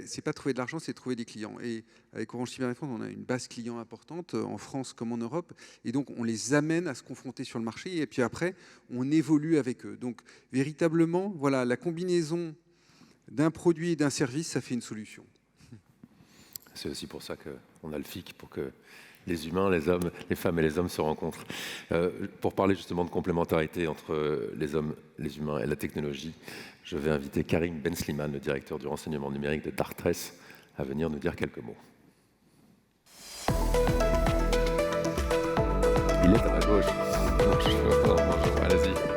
c'est pas de trouver de l'argent, c'est de trouver des clients. Et avec Orange Cyberdéfense, on a une base client importante en France comme en Europe. Et donc, on les amène à se confronter sur le marché. Et puis après, on évolue avec eux. Donc, véritablement, voilà, la combinaison d'un produit et d'un service, ça fait une solution. C'est aussi pour ça qu'on a le FIC, pour que les humains, les hommes, les femmes et les hommes se rencontrent. Pour parler justement de complémentarité entre les hommes, les humains et la technologie, je vais inviter Karim Bensliman, le directeur du renseignement numérique de Darktrace, à venir nous dire quelques mots. Il est à ma gauche. Bonjour, allez-y.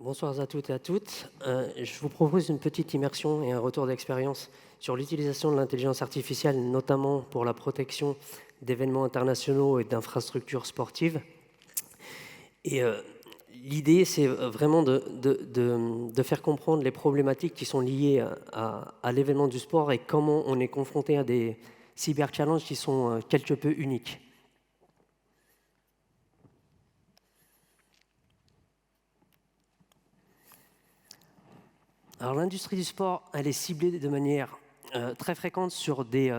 Bonsoir à toutes et à toutes. Je vous propose une petite immersion et un retour d'expérience sur l'utilisation de l'intelligence artificielle, notamment pour la protection d'événements internationaux et d'infrastructures sportives. Et l'idée, c'est vraiment de faire comprendre les problématiques qui sont liées à l'événement du sport et comment on est confronté à des cyber-challenges qui sont quelque peu uniques. Alors l'industrie du sport, elle est ciblée de manière très fréquente sur des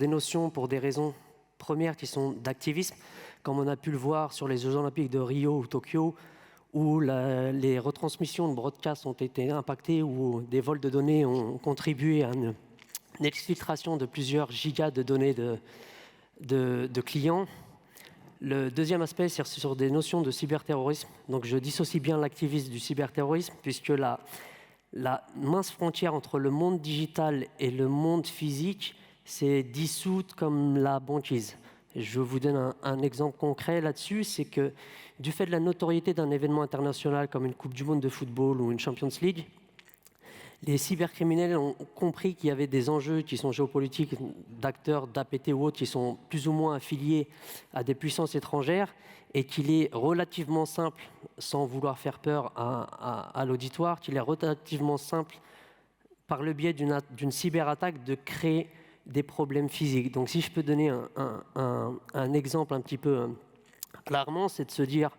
notions pour des raisons premières qui sont d'activisme, comme on a pu le voir sur les Jeux Olympiques de Rio ou Tokyo, où les retransmissions de broadcast ont été impactées, où des vols de données ont contribué à une exfiltration de plusieurs gigas de données de clients. Le deuxième aspect, c'est sur des notions de cyberterrorisme. Donc je dissocie bien l'activisme du cyberterrorisme, puisque la mince frontière entre le monde digital et le monde physique s'est dissoute comme la banquise. Je vous donne un exemple concret là-dessus, c'est que du fait de la notoriété d'un événement international comme une Coupe du Monde de football ou une Champions League, les cybercriminels ont compris qu'il y avait des enjeux qui sont géopolitiques, d'acteurs d'APT ou autres qui sont plus ou moins affiliés à des puissances étrangères, et qu'il est relativement simple, sans vouloir faire peur à l'auditoire, qu'il est relativement simple, par le biais d'une cyberattaque, de créer des problèmes physiques. Donc si je peux donner un exemple un petit peu alarmant, c'est de se dire,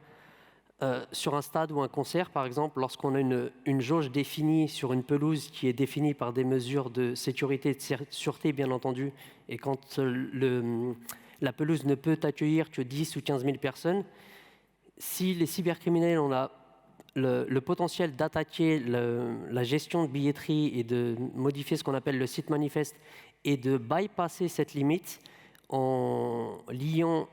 sur un stade ou un concert, par exemple, lorsqu'on a une jauge définie sur une pelouse qui est définie par des mesures de sécurité et de sûreté, bien entendu, et quand la pelouse ne peut accueillir que 10 ou 15 000 personnes, si les cybercriminels ont le potentiel d'attaquer la gestion de billetterie et de modifier ce qu'on appelle le site manifeste et de bypasser cette limite en liant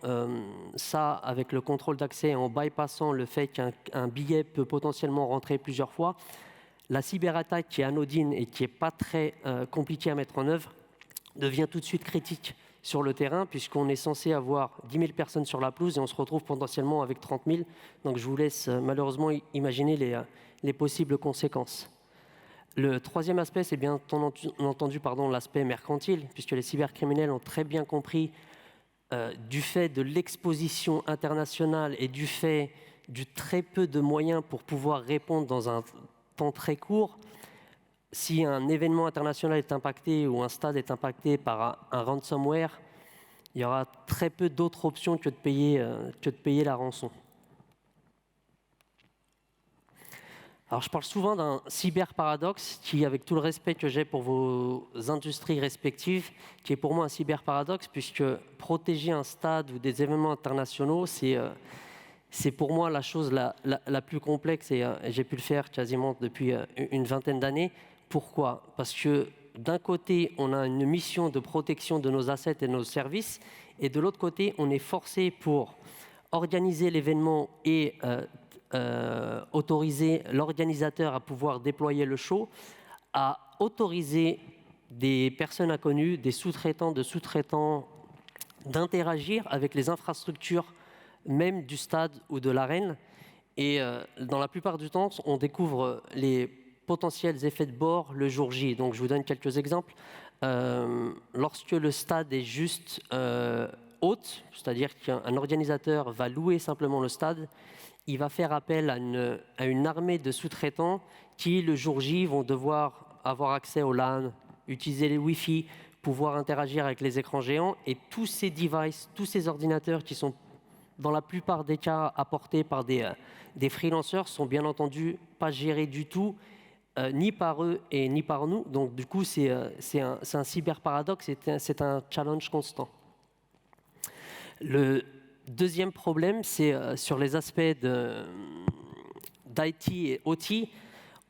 ça avec le contrôle d'accès, en bypassant le fait qu'un billet peut potentiellement rentrer plusieurs fois, la cyberattaque qui est anodine et qui n'est pas très compliquée à mettre en œuvre devient tout de suite critique sur le terrain, puisqu'on est censé avoir 10 000 personnes sur la pelouse et on se retrouve potentiellement avec 30 000. Donc je vous laisse malheureusement imaginer les possibles conséquences. Le troisième aspect, c'est bien entendu l'aspect mercantile, puisque les cybercriminels ont très bien compris, du fait de l'exposition internationale et du fait du très peu de moyens pour pouvoir répondre dans un temps très court, si un événement international est impacté ou un stade est impacté par un ransomware, il y aura très peu d'autres options que de payer la rançon. Alors, je parle souvent d'un cyberparadoxe qui, avec tout le respect que j'ai pour vos industries respectives, qui est pour moi un cyberparadoxe, puisque protéger un stade ou des événements internationaux, c'est pour moi la chose la plus complexe, et j'ai pu le faire quasiment depuis une vingtaine d'années. Pourquoi ? Parce que d'un côté, on a une mission de protection de nos assets et de nos services, et de l'autre côté, on est forcé pour organiser l'événement et autoriser l'organisateur à pouvoir déployer le show, à autoriser des personnes inconnues, des sous-traitants, de sous-traitants, d'interagir avec les infrastructures même du stade ou de l'arène. Et dans la plupart du temps, on découvre les potentiels effets de bord le jour J. Donc je vous donne quelques exemples. Lorsque le stade est juste hôte, c'est-à-dire qu'un organisateur va louer simplement le stade, il va faire appel à une armée de sous-traitants qui, le jour J, vont devoir avoir accès au LAN, utiliser les Wi-Fi, pouvoir interagir avec les écrans géants. Et tous ces devices, tous ces ordinateurs qui sont dans la plupart des cas apportés par des freelancers sont bien entendu pas gérés du tout, ni par eux et ni par nous. Donc du coup, c'est un cyber-paradoxe, c'est un challenge constant. Le deuxième problème, c'est sur les aspects d'IT et OT.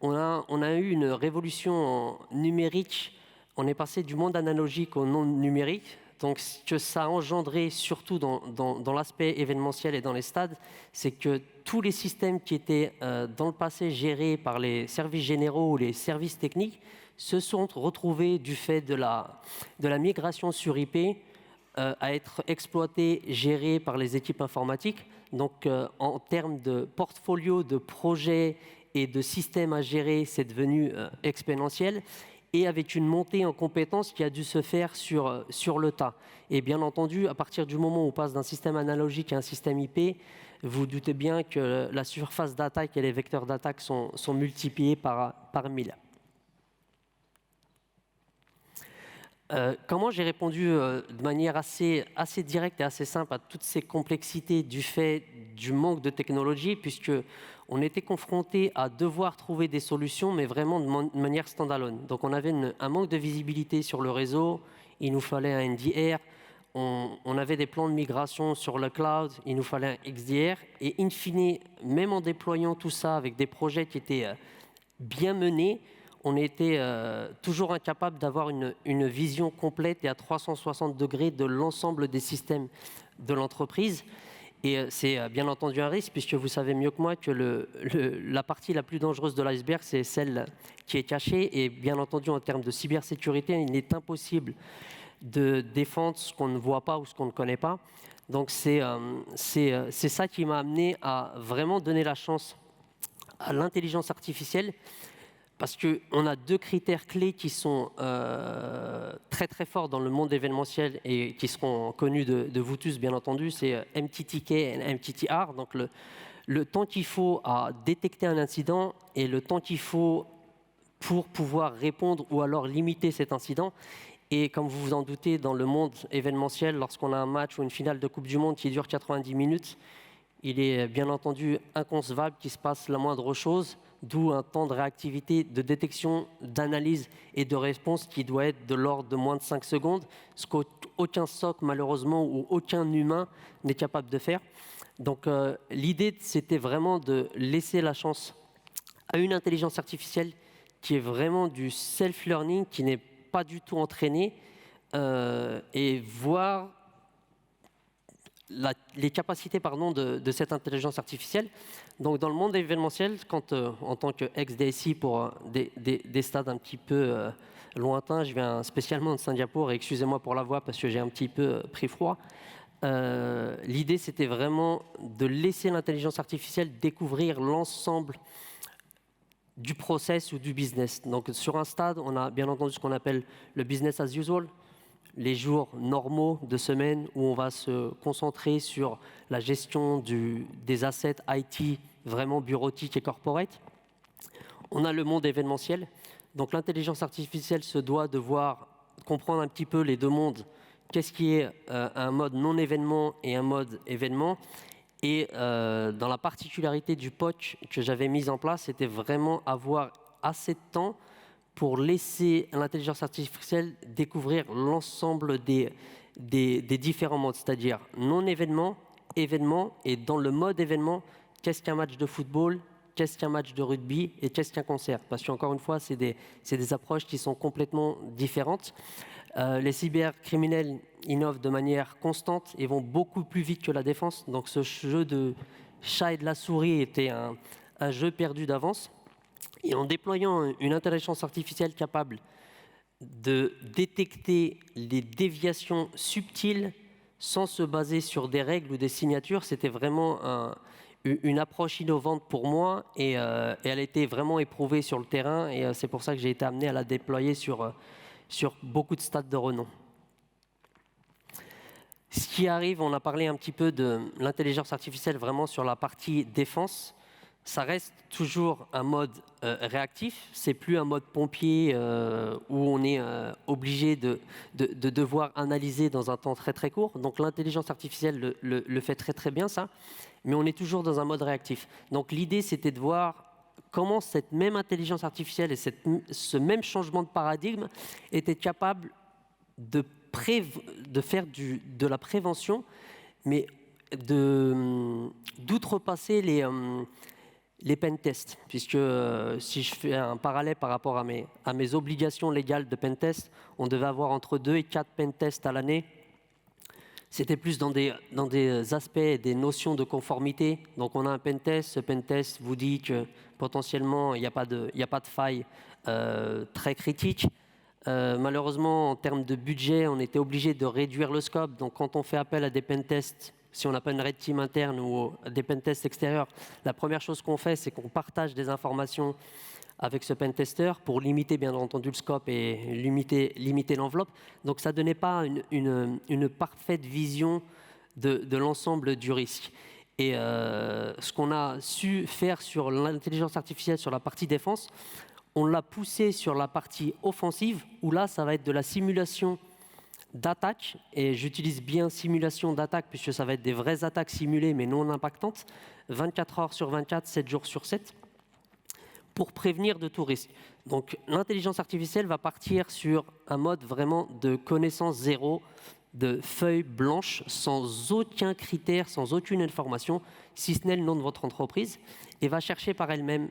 On a eu une révolution numérique. On est passé du monde analogique au non numérique. Donc, ce que ça a engendré, surtout dans l'aspect événementiel et dans les stades, c'est que tous les systèmes qui étaient dans le passé gérés par les services généraux ou les services techniques se sont retrouvés, du fait de la migration sur IP, à être exploités, gérés par les équipes informatiques. Donc, en termes de portfolio, de projets et de systèmes à gérer, c'est devenu exponentiel. Et avec une montée en compétences qui a dû se faire sur le tas. Et bien entendu, à partir du moment où on passe d'un système analogique à un système IP, vous doutez bien que la surface d'attaque et les vecteurs d'attaque sont multipliés par 1000. Comment j'ai répondu de manière assez directe et assez simple à toutes ces complexités du fait du manque de technologie, puisque on était confronté à devoir trouver des solutions, mais vraiment de manière standalone. Donc on avait un manque de visibilité sur le réseau, il nous fallait un NDR, on avait des plans de migration sur le cloud, il nous fallait un XDR, et in fine, même en déployant tout ça avec des projets qui étaient bien menés, on était toujours incapable d'avoir une vision complète et à 360 degrés de l'ensemble des systèmes de l'entreprise. Et c'est bien entendu un risque, puisque vous savez mieux que moi que la partie la plus dangereuse de l'iceberg, c'est celle qui est cachée. Et bien entendu, en termes de cybersécurité, il est impossible de défendre ce qu'on ne voit pas ou ce qu'on ne connaît pas. Donc c'est ça qui m'a amené à vraiment donner la chance à l'intelligence artificielle, parce qu'on a deux critères clés qui sont très très forts dans le monde événementiel et qui seront connus de vous tous bien entendu, c'est MTTK et MTTR, donc le temps qu'il faut à détecter un incident et le temps qu'il faut pour pouvoir répondre ou alors limiter cet incident. Et comme vous vous en doutez, dans le monde événementiel, lorsqu'on a un match ou une finale de Coupe du Monde qui dure 90 minutes, il est bien entendu inconcevable qu'il se passe la moindre chose, d'où un temps de réactivité, de détection, d'analyse et de réponse qui doit être de l'ordre de moins de 5 secondes, ce qu'aucun SOC malheureusement ou aucun humain n'est capable de faire. Donc l'idée, c'était vraiment de laisser la chance à une intelligence artificielle qui est vraiment du self-learning, qui n'est pas du tout entraînée, et voir les capacités de cette intelligence artificielle. Donc dans le monde événementiel, quand en tant qu'ex-DSI pour des stades un petit peu lointains, je viens spécialement de Singapour, et excusez-moi pour la voix parce que j'ai un petit peu pris froid, l'idée c'était vraiment de laisser l'intelligence artificielle découvrir l'ensemble du process ou du business. Donc sur un stade, on a bien entendu ce qu'on appelle le business as usual, les jours normaux de semaine où on va se concentrer sur la gestion des assets IT vraiment bureautiques et corporate. On a le monde événementiel. Donc l'intelligence artificielle se doit de comprendre un petit peu les deux mondes. Qu'est-ce qui est un mode non-événement et un mode événement. Et dans la particularité du POC que j'avais mis en place, c'était vraiment avoir assez de temps pour laisser l'intelligence artificielle découvrir l'ensemble des différents modes, c'est-à-dire non-événement, événement, et dans le mode événement, qu'est-ce qu'un match de football, qu'est-ce qu'un match de rugby et qu'est-ce qu'un concert. Parce qu'encore une fois, c'est des approches qui sont complètement différentes. Les cybercriminels innovent de manière constante et vont beaucoup plus vite que la défense. Donc ce jeu de chat et de la souris était un jeu perdu d'avance. Et en déployant une intelligence artificielle capable de détecter les déviations subtiles sans se baser sur des règles ou des signatures. C'était vraiment une approche innovante pour moi et elle a été vraiment éprouvée sur le terrain et c'est pour ça que j'ai été amené à la déployer sur beaucoup de stades de renom. Ce qui arrive, on a parlé un petit peu de l'intelligence artificielle vraiment sur la partie défense. Ça reste toujours un mode réactif. C'est plus un mode pompier où on est obligé de devoir analyser dans un temps très très court. Donc l'intelligence artificielle le fait très très bien ça, mais on est toujours dans un mode réactif. Donc l'idée c'était de voir comment cette même intelligence artificielle et ce même changement de paradigme était capable de faire de la prévention, mais d'outrepasser les pentests, puisque si je fais un parallèle par rapport à mes obligations légales de pentest, on devait avoir entre 2 et 4 pentests à l'année. C'était plus dans des aspects, des notions de conformité. Donc on a un pentest, ce pentest vous dit que potentiellement il n'y a pas de faille très critique. Malheureusement, en termes de budget, on était obligé de réduire le scope. Donc quand on fait appel à des pentests, si on n'a pas une red team interne ou des pentests extérieurs, la première chose qu'on fait, c'est qu'on partage des informations avec ce pentester pour limiter bien entendu le scope et limiter l'enveloppe. Donc ça ne donnait pas une parfaite vision de l'ensemble du risque. Et ce qu'on a su faire sur l'intelligence artificielle sur la partie défense, on l'a poussé sur la partie offensive, où là, ça va être de la simulation d'attaque, et j'utilise bien simulation d'attaque, puisque ça va être des vraies attaques simulées, mais non impactantes, 24 heures sur 24, 7 jours sur 7, pour prévenir de tout risque. Donc l'intelligence artificielle va partir sur un mode vraiment de connaissance zéro, de feuille blanche, sans aucun critère, sans aucune information, si ce n'est le nom de votre entreprise, et va chercher par elle-même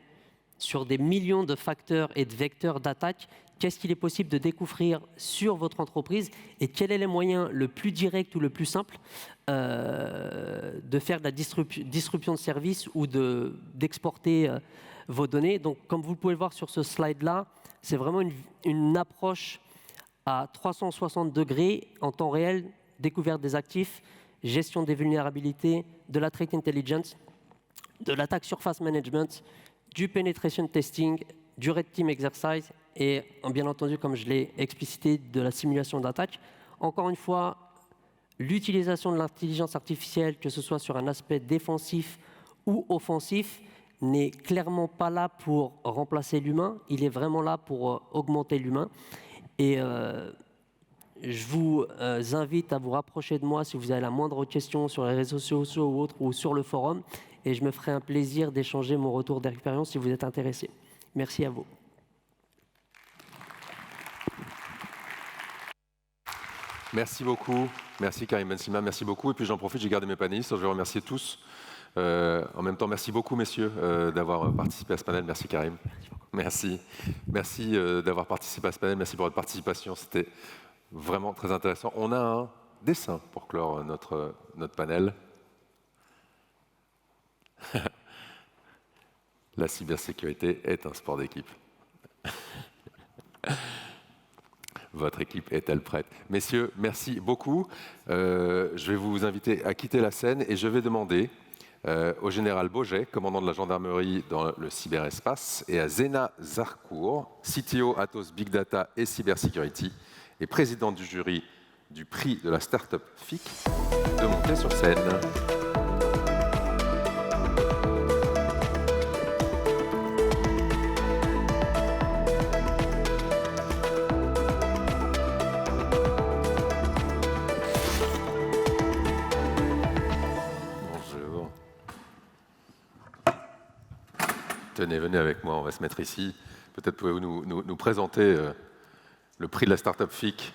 sur des millions de facteurs et de vecteurs d'attaque, qu'est-ce qu'il est possible de découvrir sur votre entreprise et quel est le moyen le plus direct ou le plus simple de faire de la disruption de service ou d'exporter vos données. Donc, comme vous pouvez le voir sur ce slide-là, c'est vraiment une approche à 360 degrés en temps réel, découverte des actifs, gestion des vulnérabilités, de la threat intelligence, de l'attaque surface management, du penetration testing, du red team exercise et bien entendu, comme je l'ai explicité, de la simulation d'attaque. Encore une fois, l'utilisation de l'intelligence artificielle, que ce soit sur un aspect défensif ou offensif, n'est clairement pas là pour remplacer l'humain, il est vraiment là pour augmenter l'humain. Et je vous invite à vous rapprocher de moi si vous avez la moindre question sur les réseaux sociaux ou autres, ou sur le forum. Et je me ferai un plaisir d'échanger mon retour d'expérience si vous êtes intéressé. Merci à vous. Merci beaucoup. Merci Karim Benzima, merci beaucoup. Et puis j'en profite, j'ai gardé mes panélistes, je vais remercier tous. En même temps, merci beaucoup messieurs d'avoir participé à ce panel. Merci Karim. Merci. Merci d'avoir participé à ce panel, merci pour votre participation, c'était vraiment très intéressant. On a un dessin pour clore notre panel. La cybersécurité est un sport d'équipe. Votre équipe est-elle prête? Messieurs, merci beaucoup. Je vais vous inviter à quitter la scène et je vais demander au général Boget, commandant de la gendarmerie dans le cyberespace, et à Zena Zarkour, CTO Atos Big Data et Cybersecurity, et présidente du jury du prix de la Startup FIC, de monter sur scène. Tenez, venez avec moi, on va se mettre ici. Peut-être pouvez-vous nous présenter le prix de la Startup FIC.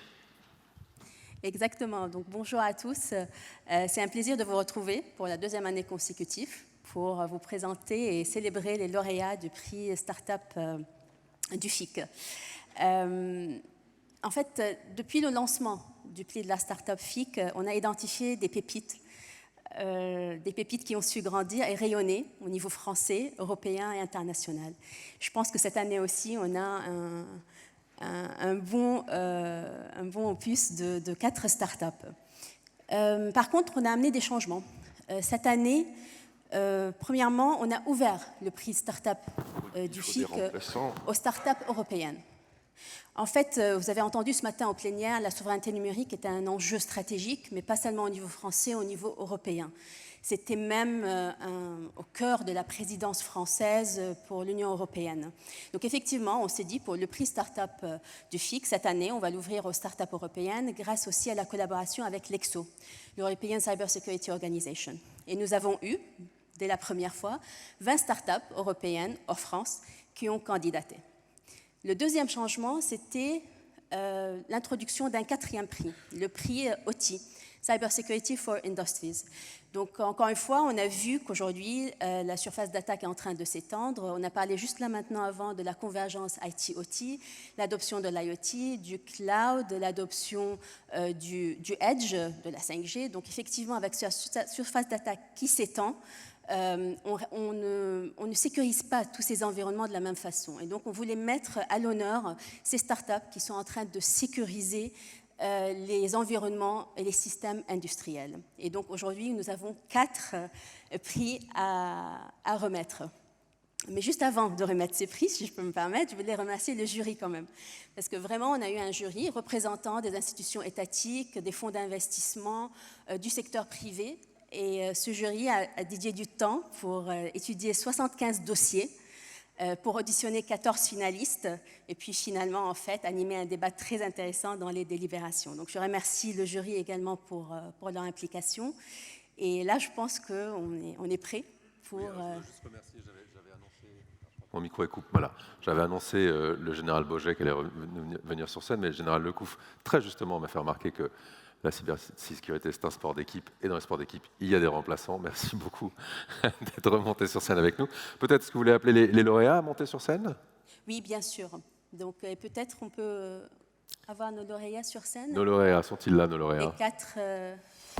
Exactement. Donc, bonjour à tous. C'est un plaisir de vous retrouver pour la deuxième année consécutive pour vous présenter et célébrer les lauréats du prix Startup du FIC. En fait, depuis le lancement du prix de la Startup FIC, on a identifié des pépites qui ont su grandir et rayonner au niveau français, européen et international. Je pense que cette année aussi, on a un bon opus de 4 startups. Par contre, on a amené des changements. Cette année, premièrement, on a ouvert le prix Startup du FIC aux startups européennes. En fait, vous avez entendu ce matin en plénière, la souveraineté numérique est un enjeu stratégique, mais pas seulement au niveau français, au niveau européen. C'était même au cœur de la présidence française pour l'Union européenne. Donc effectivement, on s'est dit, pour le prix Startup du FIC, cette année, on va l'ouvrir aux startups européennes grâce aussi à la collaboration avec l'EXO, l'European Cyber Security Organization. Et nous avons eu, dès la première fois, 20 startups européennes hors France qui ont candidaté. Le deuxième changement, c'était l'introduction d'un 4e prix, le prix OT, Cyber Security for Industries. Donc, encore une fois, on a vu qu'aujourd'hui, la surface d'attaque est en train de s'étendre. On a parlé juste là maintenant avant de la convergence IT-OT, l'adoption de l'IoT, du cloud, l'adoption du edge, de la 5G. Donc, effectivement, avec cette surface d'attaque qui s'étend, on ne sécurise pas tous ces environnements de la même façon. Et donc, on voulait mettre à l'honneur ces startups qui sont en train de sécuriser les environnements et les systèmes industriels. Et donc, aujourd'hui, nous avons 4 prix à remettre. Mais juste avant de remettre ces prix, si je peux me permettre, je voulais remercier le jury quand même. Parce que vraiment, on a eu un jury représentant des institutions étatiques, des fonds d'investissement, du secteur privé. Et ce jury a dédié du temps pour étudier 75 dossiers, pour auditionner 14 finalistes, et puis finalement, en fait, animer un débat très intéressant dans les délibérations. Donc, je remercie le jury également pour leur implication. Et là, je pense qu'on est prêt pour... Oui, juste remercier, j'avais annoncé... Mon micro est coupé, voilà. J'avais annoncé le général Boget qui allait venir sur scène, mais le général Lecouf, très justement, m'a fait remarquer que la cybersécurité, c'est un sport d'équipe, et dans les sports d'équipe, il y a des remplaçants. Merci beaucoup d'être remonté sur scène avec nous. Peut-être que vous voulez appeler les lauréats à monter sur scène? Oui, bien sûr. Donc peut-être on peut avoir nos lauréats sur scène. Nos lauréats, sont-ils là, nos lauréats? Les 4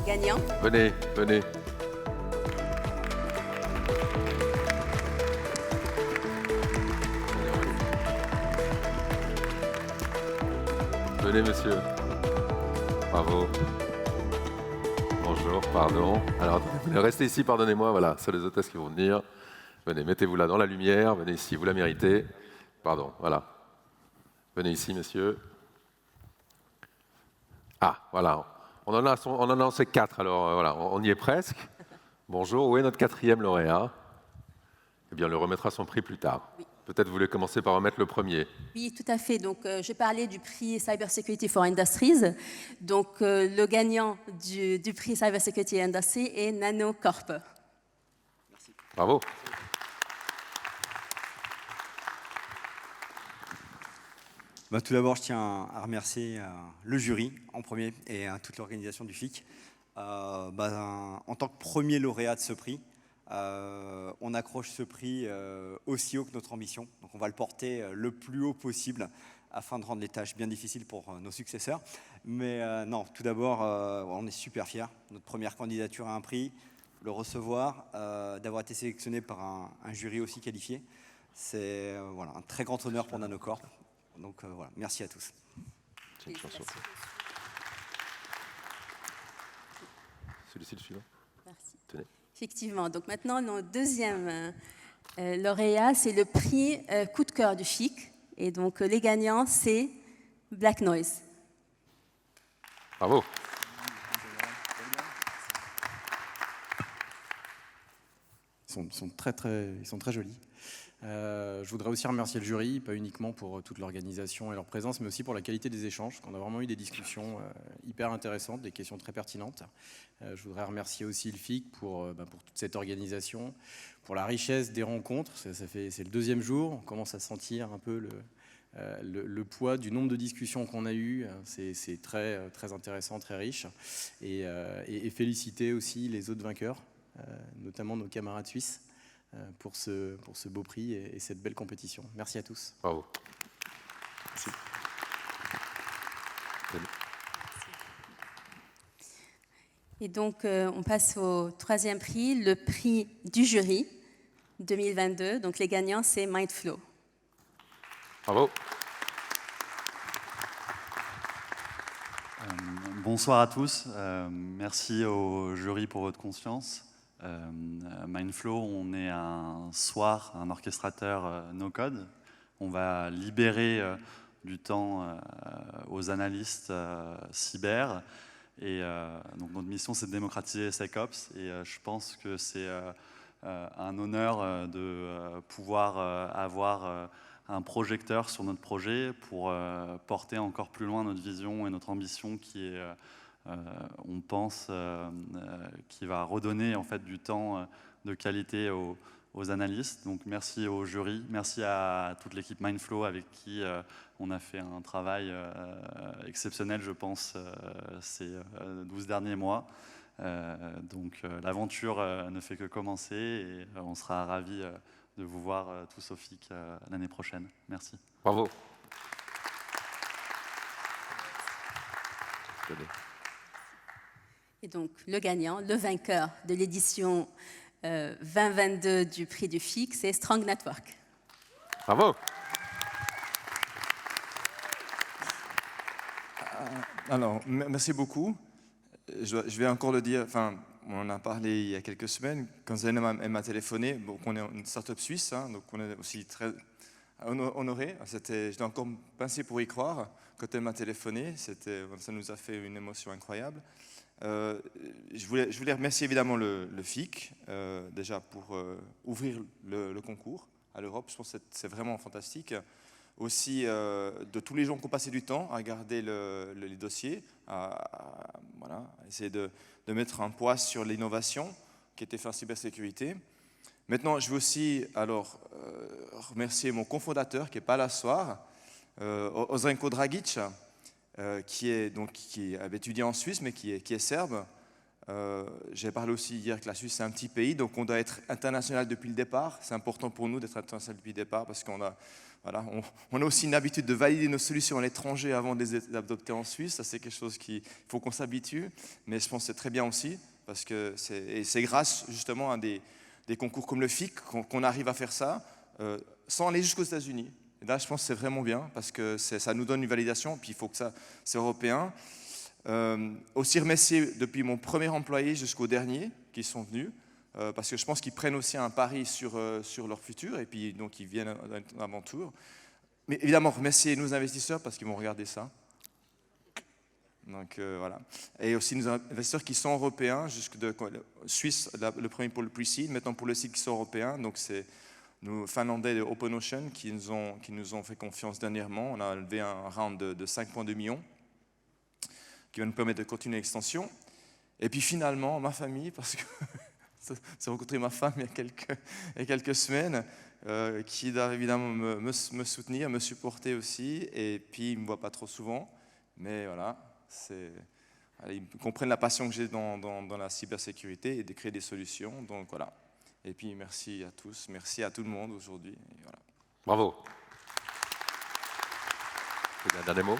gagnants. Venez, venez. Venez, monsieur. Bravo. Bonjour, pardon. Alors, venez rester ici, pardonnez-moi, voilà, c'est les hôtesses qui vont venir. Venez, mettez-vous là dans la lumière, venez ici, vous la méritez. Pardon, voilà. Venez ici, monsieur. Ah, voilà. On en a lancé 4, alors voilà, on y est presque. Bonjour, où est notre 4e lauréat? Eh bien, on le remettra son prix plus tard. Oui. Peut-être vous voulez commencer par remettre le premier. Oui, tout à fait. Donc, j'ai parlé du prix Cyber Security for Industries. Donc, le gagnant du prix Cyber Security Industries est NanoCorp. Merci. Bravo. Tout d'abord, je tiens à remercier le jury en premier et toute l'organisation du FIC. En tant que premier lauréat de ce prix, on accroche ce prix aussi haut que notre ambition. Donc on va le porter le plus haut possible afin de rendre les tâches bien difficiles pour nos successeurs. Mais non, tout d'abord, on est super fiers. Notre première candidature à un prix, le recevoir, d'avoir été sélectionné par un jury aussi qualifié. C'est un très grand honneur pour NanoCorp. Donc voilà, merci à tous. C'est une chanson. Celui-ci, le suivant. Merci. Tenez. Effectivement, donc maintenant, notre deuxième lauréat, c'est le prix coup de cœur du FIC. Et donc, les gagnants, c'est Black Noise. Bravo. Ils sont très jolis. Je voudrais aussi remercier le jury, pas uniquement pour toute l'organisation et leur présence, mais aussi pour la qualité des échanges, qu'on a vraiment eu des discussions hyper intéressantes, des questions très pertinentes. Je voudrais remercier aussi le FIC pour toute cette organisation, pour la richesse des rencontres. C'est le 2e jour, on commence à sentir un peu le poids du nombre de discussions qu'on a eues. C'est très intéressant, très riche. Et féliciter aussi les autres vainqueurs, notamment nos camarades suisses, pour ce beau prix et cette belle compétition. Merci à tous. Bravo. Merci. Et donc, on passe au 3e prix, le prix du jury 2022. Donc, les gagnants, c'est Mindflow. Bravo. Bonsoir à tous. Merci au jury pour votre confiance. Mindflow, on est un SOAR, un orchestrateur no-code. On va libérer du temps aux analystes cyber. Et donc notre mission, c'est de démocratiser SecOps. Et je pense que c'est un honneur de pouvoir avoir un projecteur sur notre projet pour porter encore plus loin notre vision et notre ambition qui est, on pense, qui va redonner en fait du temps de qualité aux analystes. Donc merci au jury, merci à toute l'équipe Mindflow avec qui on a fait un travail exceptionnel, je pense, ces 12 derniers mois. Donc l'aventure ne fait que commencer et on sera ravis de vous voir tous au FIC l'année prochaine. Merci. Bravo. Et donc le gagnant, le vainqueur de l'édition 2022 du prix du FIC, c'est Strong Network. Bravo. Alors, merci beaucoup. Je vais encore le dire, enfin, on en a parlé il y a quelques semaines, quand Zen m'a téléphoné, bon, on est une start-up suisse, hein, donc on est aussi très honoré. J'étais encore pincé pour y croire. Quand elle m'a téléphoné, ça nous a fait une émotion incroyable. Je voulais remercier évidemment le FIC, déjà pour ouvrir le concours à l'Europe. Je pense que c'est vraiment fantastique. Aussi de tous les gens qui ont passé du temps à regarder les dossiers, à essayer de mettre un poids sur l'innovation qui était faite en cybersécurité. Maintenant, je veux aussi remercier mon cofondateur qui n'est pas là ce soir, Ozrenko Dragic, qui avait étudié en Suisse mais qui est serbe. J'ai parlé aussi hier que la Suisse c'est un petit pays, donc on doit être international depuis le départ. C'est important pour nous d'être international depuis le départ parce qu'on a aussi une habitude de valider nos solutions à l'étranger avant de les adopter en Suisse. Ça, c'est quelque chose qu'il faut qu'on s'habitue. Mais je pense que c'est très bien aussi, parce que c'est grâce justement à des concours comme le FIC qu'on arrive à faire ça sans aller jusqu'aux États-Unis. Et là, je pense que c'est vraiment bien, parce que ça nous donne une validation, puis il faut que c'est européen. Aussi remercier depuis mon premier employé jusqu'au dernier qui sont venus. Parce que je pense qu'ils prennent aussi un pari sur leur futur et puis donc ils viennent dans une aventure. Mais évidemment, remercier nos investisseurs parce qu'ils vont regarder ça. Donc voilà. Et aussi nos investisseurs qui sont européens, jusque de Suisse, le premier pour le pre-seed, maintenant pour le seed qui sont européens. Donc c'est nos Finlandais de Open Ocean qui nous ont fait confiance dernièrement. On a levé un round de 5,2 millions qui va nous permettre de continuer l'extension. Et puis finalement, ma famille, parce que j'ai rencontré ma femme il y a quelques semaines, qui doit évidemment me soutenir, me supporter aussi, et puis ils ne me voient pas trop souvent, mais voilà, ils comprennent la passion que j'ai dans la cybersécurité et de créer des solutions, donc voilà. Et puis merci à tous, merci à tout le monde aujourd'hui. Voilà. Bravo. Un dernier mot.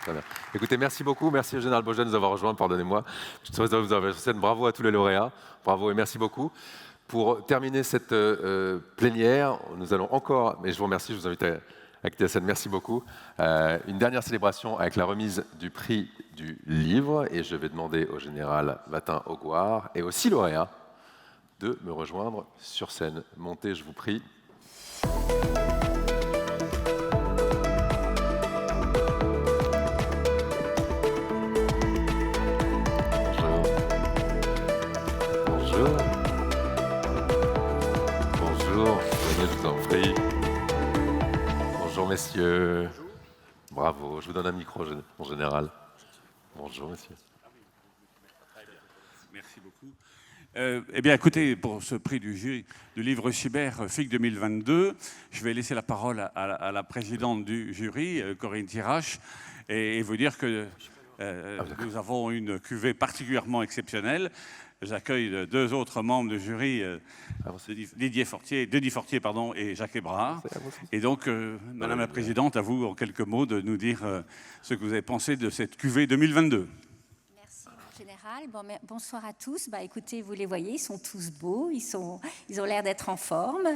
Très bien. Écoutez, merci beaucoup. Merci au général Beaujean de nous avoir rejoints. Pardonnez-moi. Je souhaite vous avoir fait bravo à tous les lauréats. Bravo et merci beaucoup. Pour terminer cette plénière, nous allons encore, mais je vous remercie, je vous invite à quitter la scène. Merci beaucoup. Une dernière célébration avec la remise du prix du livre. Et je vais demander au général Watin-Augoire et aux 6 lauréats de me rejoindre sur scène. Montez, je vous prie. Bonjour, venez, je vous en prie. Bonjour messieurs. Bonjour. Bravo, je vous donne un micro en général. Bonjour messieurs. Merci beaucoup. Eh bien écoutez, pour ce prix du jury du livre cyber FIC 2022, je vais laisser la parole à la présidente du jury, Corinne Tirache, et vous dire que nous avons une cuvée particulièrement exceptionnelle. J'accueille 2 autres membres du jury, Denis Fortier et Jacques Hébrard. Et donc, Madame la Présidente, à vous, en quelques mots, de nous dire ce que vous avez pensé de cette cuvée 2022. Merci, mon général. général. Bon, bonsoir à tous. Écoutez, vous les voyez, ils sont tous beaux, ils ont l'air d'être en forme.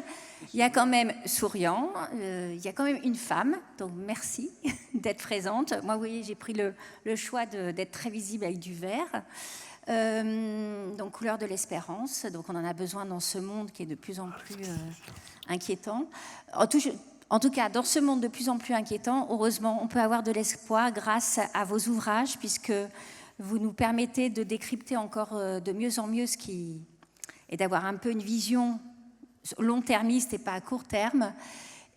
Il y a quand même souriant, il y a quand même une femme, donc merci d'être présente. Moi, vous voyez, j'ai pris le choix d'être très visible avec du vert. Donc couleur de l'espérance, donc on en a besoin dans ce monde qui est de plus en plus inquiétant. En tout cas, dans ce monde de plus en plus inquiétant, heureusement, on peut avoir de l'espoir grâce à vos ouvrages, puisque vous nous permettez de décrypter encore de mieux en mieux ce qui est d'avoir un peu une vision long-termiste et pas à court terme.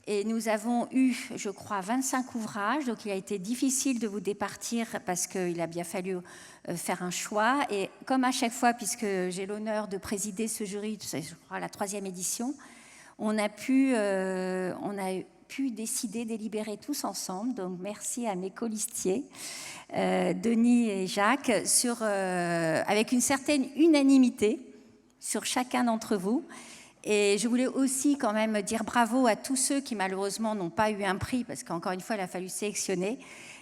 Et nous avons eu, je crois, 25 ouvrages, donc il a été difficile de vous départir parce qu'il a bien fallu faire un choix. Et comme à chaque fois, puisque j'ai l'honneur de présider ce jury, je crois la 3e édition, on a pu décider, délibérer tous ensemble. Donc merci à mes colistiers, Denis et Jacques, avec une certaine unanimité sur chacun d'entre vous. Et je voulais aussi quand même dire bravo à tous ceux qui malheureusement n'ont pas eu un prix, parce qu'encore une fois, il a fallu sélectionner.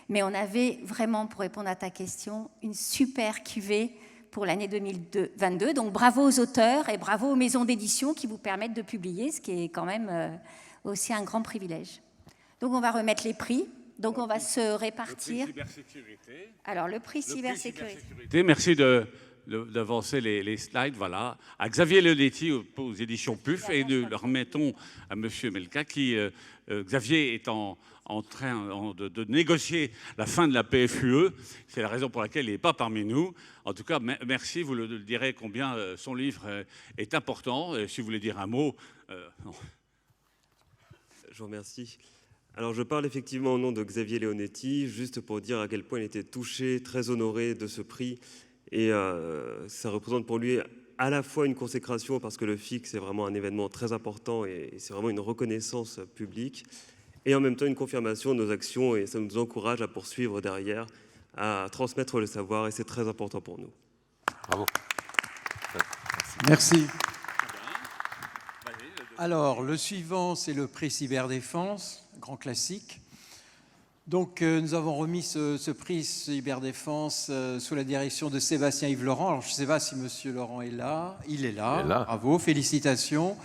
Mais on avait vraiment, pour répondre à ta question, une super cuvée pour l'année 2022. Donc bravo aux auteurs et bravo aux maisons d'édition qui vous permettent de publier, ce qui est quand même aussi un grand privilège. Donc on va remettre les prix. Donc on va se répartir. Le prix cybersécurité. Alors le prix cybersécurité. Merci d'avancer les slides, voilà. À Xavier Leonetti aux éditions PUF, et nous le remettons à Monsieur Melka qui, Xavier est en train de négocier la fin de la PFUE. C'est la raison pour laquelle il n'est pas parmi nous. En tout cas, merci, vous le direz combien son livre est important. Et si vous voulez dire un mot. Non. Je vous remercie. Alors je parle effectivement au nom de Xavier Leonetti, juste pour dire à quel point il était touché, très honoré de ce prix. Et ça représente pour lui à la fois une consécration, parce que le FIC, c'est vraiment un événement très important et c'est vraiment une reconnaissance publique, et en même temps une confirmation de nos actions, et ça nous encourage à poursuivre derrière, à transmettre le savoir, et c'est très important pour nous. Bravo. Merci. Alors, le suivant, c'est le prix Cyberdéfense, grand classique. Donc, nous avons remis ce prix Cyberdéfense sous la direction de Sébastien Yves Laurent. Alors, je ne sais pas si M. Laurent est là. Il est là. Bravo, félicitations.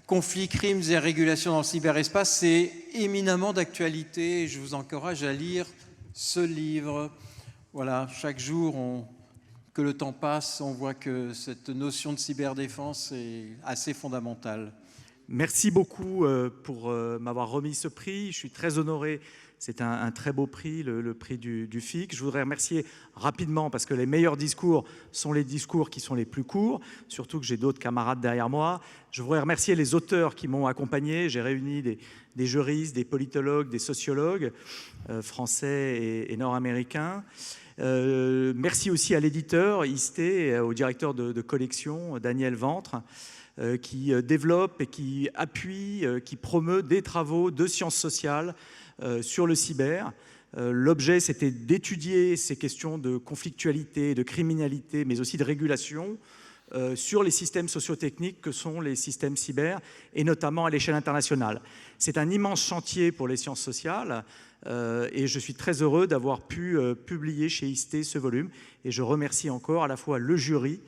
Conflits, crimes et régulations dans le cyberespace, c'est éminemment d'actualité. Je vous encourage à lire ce livre. Voilà, chaque jour que le temps passe, on voit que cette notion de cyberdéfense est assez fondamentale. Merci beaucoup pour m'avoir remis ce prix. Je suis très honoré. C'est un très beau prix, le prix du FIC. Je voudrais remercier rapidement, parce que les meilleurs discours sont les discours qui sont les plus courts, surtout que j'ai d'autres camarades derrière moi. Je voudrais remercier les auteurs qui m'ont accompagné. J'ai réuni des juristes, des politologues, des sociologues français et nord-américains. Merci aussi à l'éditeur ISTE et au directeur de collection, Daniel Ventre, qui développe et qui appuie, qui promeut des travaux de sciences sociales sur le cyber. L'objet, c'était d'étudier ces questions de conflictualité, de criminalité, mais aussi de régulation sur les systèmes sociotechniques que sont les systèmes cyber, et notamment à l'échelle internationale. C'est un immense chantier pour les sciences sociales, et je suis très heureux d'avoir pu publier chez ISTE ce volume. Et je remercie encore à la fois le jury,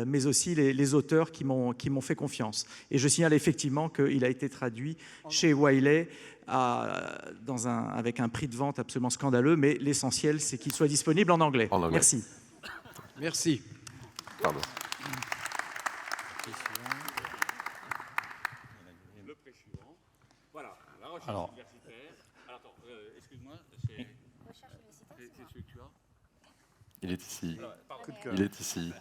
mais aussi les auteurs qui m'ont fait confiance. Et je signale effectivement qu'il a été traduit chez Wiley avec un prix de vente absolument scandaleux, mais l'essentiel, c'est qu'il soit disponible en anglais. Merci. Merci. Pardon. Voilà, la recherche universitaire. Attends, excuse-moi, c'est celui que tu as ? Il est ici. Il est ici.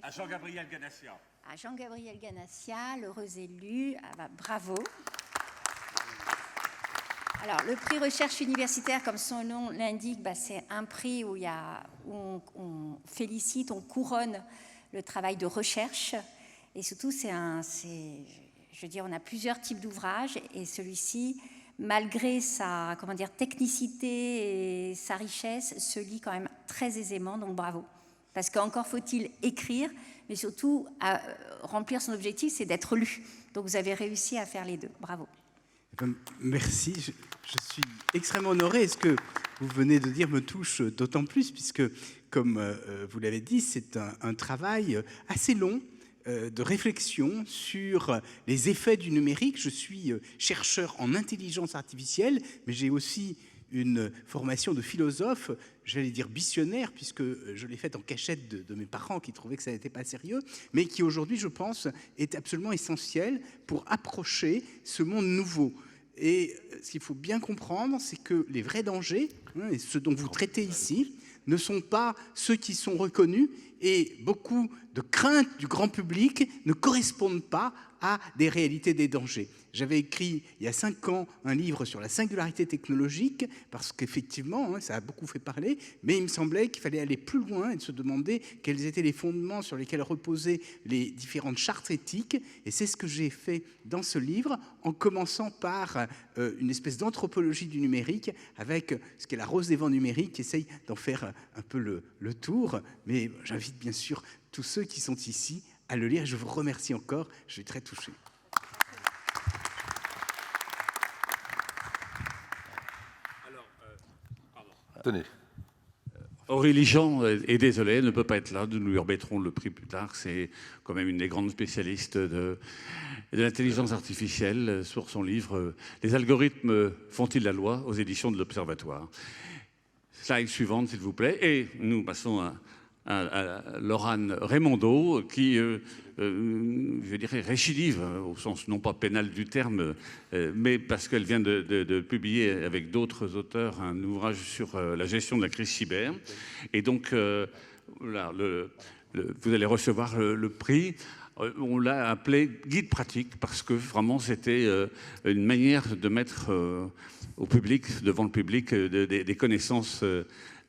À Jean-Gabriel Ganassia. À Jean-Gabriel Ganassia, l'heureux élu. Ah bah, bravo. Alors, le prix recherche universitaire, comme son nom l'indique, c'est un prix où on félicite, on couronne le travail de recherche. Et surtout, on a plusieurs types d'ouvrages, et celui-ci, malgré sa technicité et sa richesse, se lit quand même très aisément, donc bravo. Parce qu'encore faut-il écrire, mais surtout remplir son objectif, c'est d'être lu. Donc vous avez réussi à faire les deux. Bravo. Merci, je suis extrêmement honoré. Ce que vous venez de dire me touche d'autant plus, puisque, comme vous l'avez dit, c'est un travail assez long de réflexion sur les effets du numérique. Je suis chercheur en intelligence artificielle, mais j'ai aussi une formation de philosophe, j'allais dire missionnaire, puisque je l'ai faite en cachette de mes parents qui trouvaient que ça n'était pas sérieux, mais qui aujourd'hui, je pense, est absolument essentiel pour approcher ce monde nouveau. Et ce qu'il faut bien comprendre, c'est que les vrais dangers, et ceux dont vous traitez ici, ne sont pas ceux qui sont reconnus, et beaucoup de craintes du grand public ne correspondent pas à des réalités des dangers. J'avais écrit il y a 5 ans un livre sur la singularité technologique, parce qu'effectivement, ça a beaucoup fait parler, mais il me semblait qu'il fallait aller plus loin et de se demander quels étaient les fondements sur lesquels reposaient les différentes chartes éthiques. Et c'est ce que j'ai fait dans ce livre, en commençant par une espèce d'anthropologie du numérique, avec ce qu'est la rose des vents numériques, qui essaye d'en faire un peu le tour. Mais j'invite bien sûr tous ceux qui sont ici à le lire. Je vous remercie encore, je suis très touché. Tenez. Aurélie Jean est désolée, elle ne peut pas être là. Nous lui remettrons le prix plus tard. C'est quand même une des grandes spécialistes de l'intelligence artificielle sur son livre « Les algorithmes font-ils la loi ?» aux éditions de l'Observatoire. Slide suivante, s'il vous plaît. Et nous passons à Laurane Raymondeau, qui, je dirais, récidive, au sens non pas pénal du terme, mais parce qu'elle vient de publier avec d'autres auteurs un ouvrage sur la gestion de la crise cyber. Et donc, là, vous allez recevoir le prix. On l'a appelé guide pratique parce que vraiment c'était une manière de mettre au public, devant le public, des connaissances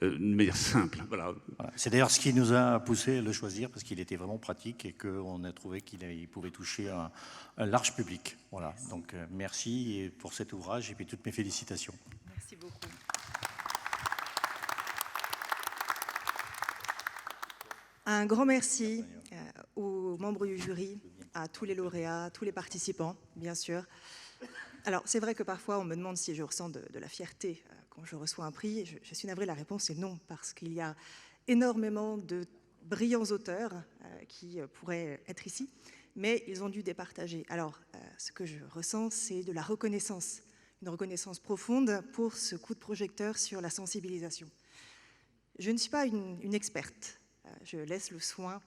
d'une manière simple. Voilà. Voilà. C'est d'ailleurs ce qui nous a poussé à le choisir, parce qu'il était vraiment pratique et qu'on a trouvé qu'il pouvait toucher un large public. Voilà. Donc merci pour cet ouvrage et puis toutes mes félicitations. Merci beaucoup. Un grand merci aux membres du jury, à tous les lauréats, tous les participants, bien sûr. Alors, c'est vrai que parfois, on me demande si je ressens de la fierté quand je reçois un prix. Je suis navrée, la réponse est non, parce qu'il y a énormément de brillants auteurs qui pourraient être ici, mais ils ont dû départager. Alors, ce que je ressens, c'est de la reconnaissance, une reconnaissance profonde pour ce coup de projecteur sur la sensibilisation. Je ne suis pas une experte. Je laisse le soin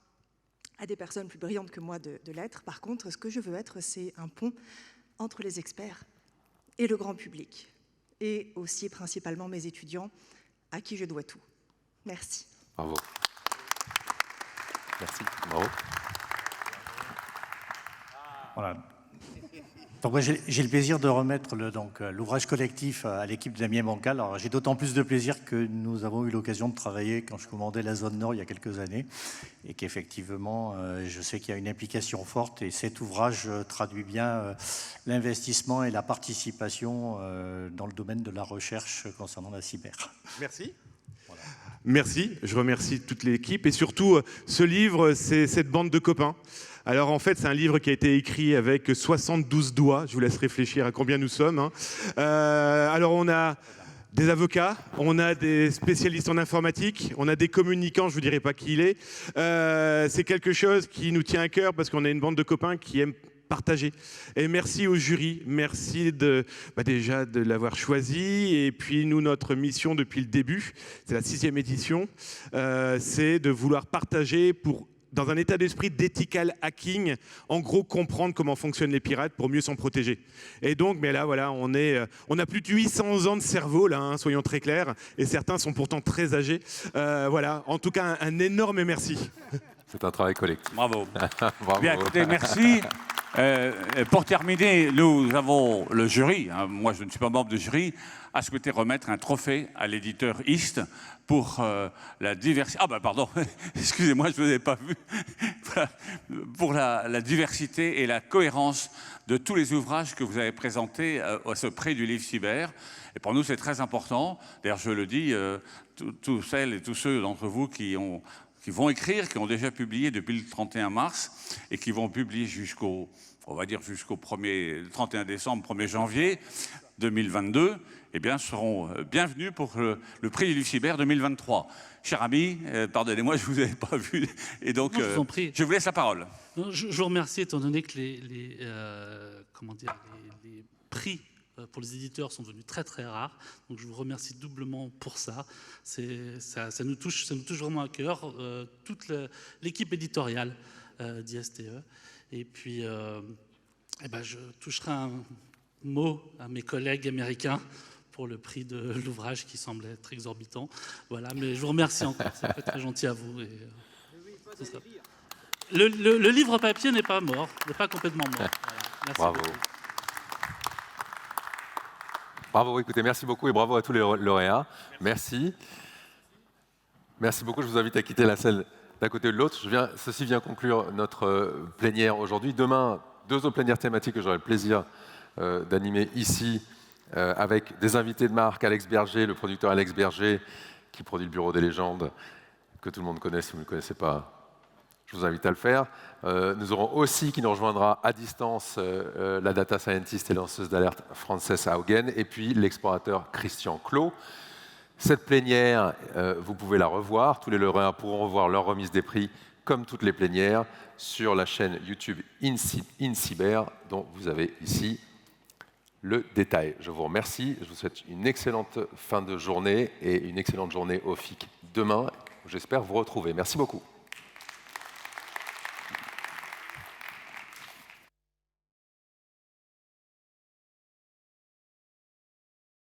à des personnes plus brillantes que moi de l'être. Par contre, ce que je veux être, c'est un pont entre les experts et le grand public, et aussi principalement mes étudiants, à qui je dois tout. Merci. Bravo. Merci. Bravo. Voilà. Donc moi, j'ai le plaisir de remettre l'ouvrage collectif à l'équipe de Damien Bancal. Alors j'ai d'autant plus de plaisir que nous avons eu l'occasion de travailler quand je commandais la zone Nord il y a quelques années, et qu'effectivement je sais qu'il y a une implication forte, et cet ouvrage traduit bien l'investissement et la participation dans le domaine de la recherche concernant la cyber. Merci. Voilà. Merci, je remercie toute l'équipe, et surtout ce livre, c'est cette bande de copains. Alors en fait, c'est un livre qui a été écrit avec 72 doigts. Je vous laisse réfléchir à combien nous sommes. Hein. Alors on a des avocats, on a des spécialistes en informatique, on a des communicants, je ne vous dirai pas qui il est. C'est quelque chose qui nous tient à cœur parce qu'on a une bande de copains qui aiment partager. Et merci au jury, merci déjà de l'avoir choisi. Et puis nous, notre mission depuis le début, c'est la 6e édition, c'est de vouloir partager dans un état d'esprit d'ethical hacking, en gros comprendre comment fonctionnent les pirates pour mieux s'en protéger. Et donc, mais là voilà, on a plus de 800 ans de cerveau là, hein, soyons très clairs, et certains sont pourtant très âgés. Voilà, en tout cas un énorme merci. C'est un travail collectif. Bravo. Bravo. Bien, écoutez, merci. Pour terminer, nous avons le jury, hein, moi je ne suis pas membre du jury, a souhaité remettre un trophée à l'éditeur East pour la diversité. Ah ben pardon, excusez-moi, je ne vous ai pas vu. Pour la diversité et la cohérence de tous les ouvrages que vous avez présentés à ce prix du livre cyber. Et pour nous, c'est très important. D'ailleurs, je le dis, tous celles et tous ceux d'entre vous qui vont écrire, qui ont déjà publié depuis le 31 mars et qui vont publier jusqu'au on va dire jusqu'au 31 décembre, 1er janvier 2022, eh bien, seront bienvenus pour le prix du Lucybert 2023. Cher ami, pardonnez-moi, je ne vous avais pas vu, et donc non, je vous en prie. Je vous laisse la parole. Non, je vous remercie, étant donné que les prix pour les éditeurs sont devenus très très rares. Donc je vous remercie doublement pour ça. Ça nous touche vraiment à cœur, toute l'équipe éditoriale d'ISTE. Et puis, je toucherai un mot à mes collègues américains pour le prix de l'ouvrage qui semble être exorbitant. Voilà, mais je vous remercie encore, c'est très gentil à vous. Et, le livre papier n'est pas mort, n'est pas complètement mort. Voilà. Merci bravo. Beaucoup. Bravo, écoutez, merci beaucoup et bravo à tous les lauréats. Merci. Merci beaucoup, je vous invite à quitter la salle d'un côté ou de l'autre. Ceci vient conclure notre plénière aujourd'hui. Demain, 2 autres plénières thématiques que j'aurai le plaisir d'animer ici avec des invités de marque, Alex Berger, le producteur Alex Berger, qui produit le Bureau des légendes, que tout le monde connaît. Si vous ne le connaissez pas, je vous invite à le faire. Nous aurons aussi, qui nous rejoindra à distance, la data scientist et lanceuse d'alerte Frances Haugen, et puis l'explorateur Christian Clot. Cette plénière, vous pouvez la revoir. Tous les lauréats pourront revoir leur remise des prix, comme toutes les plénières, sur la chaîne YouTube InCyber, dont vous avez ici le détail. Je vous remercie. Je vous souhaite une excellente fin de journée et une excellente journée au FIC demain. J'espère vous retrouver. Merci beaucoup.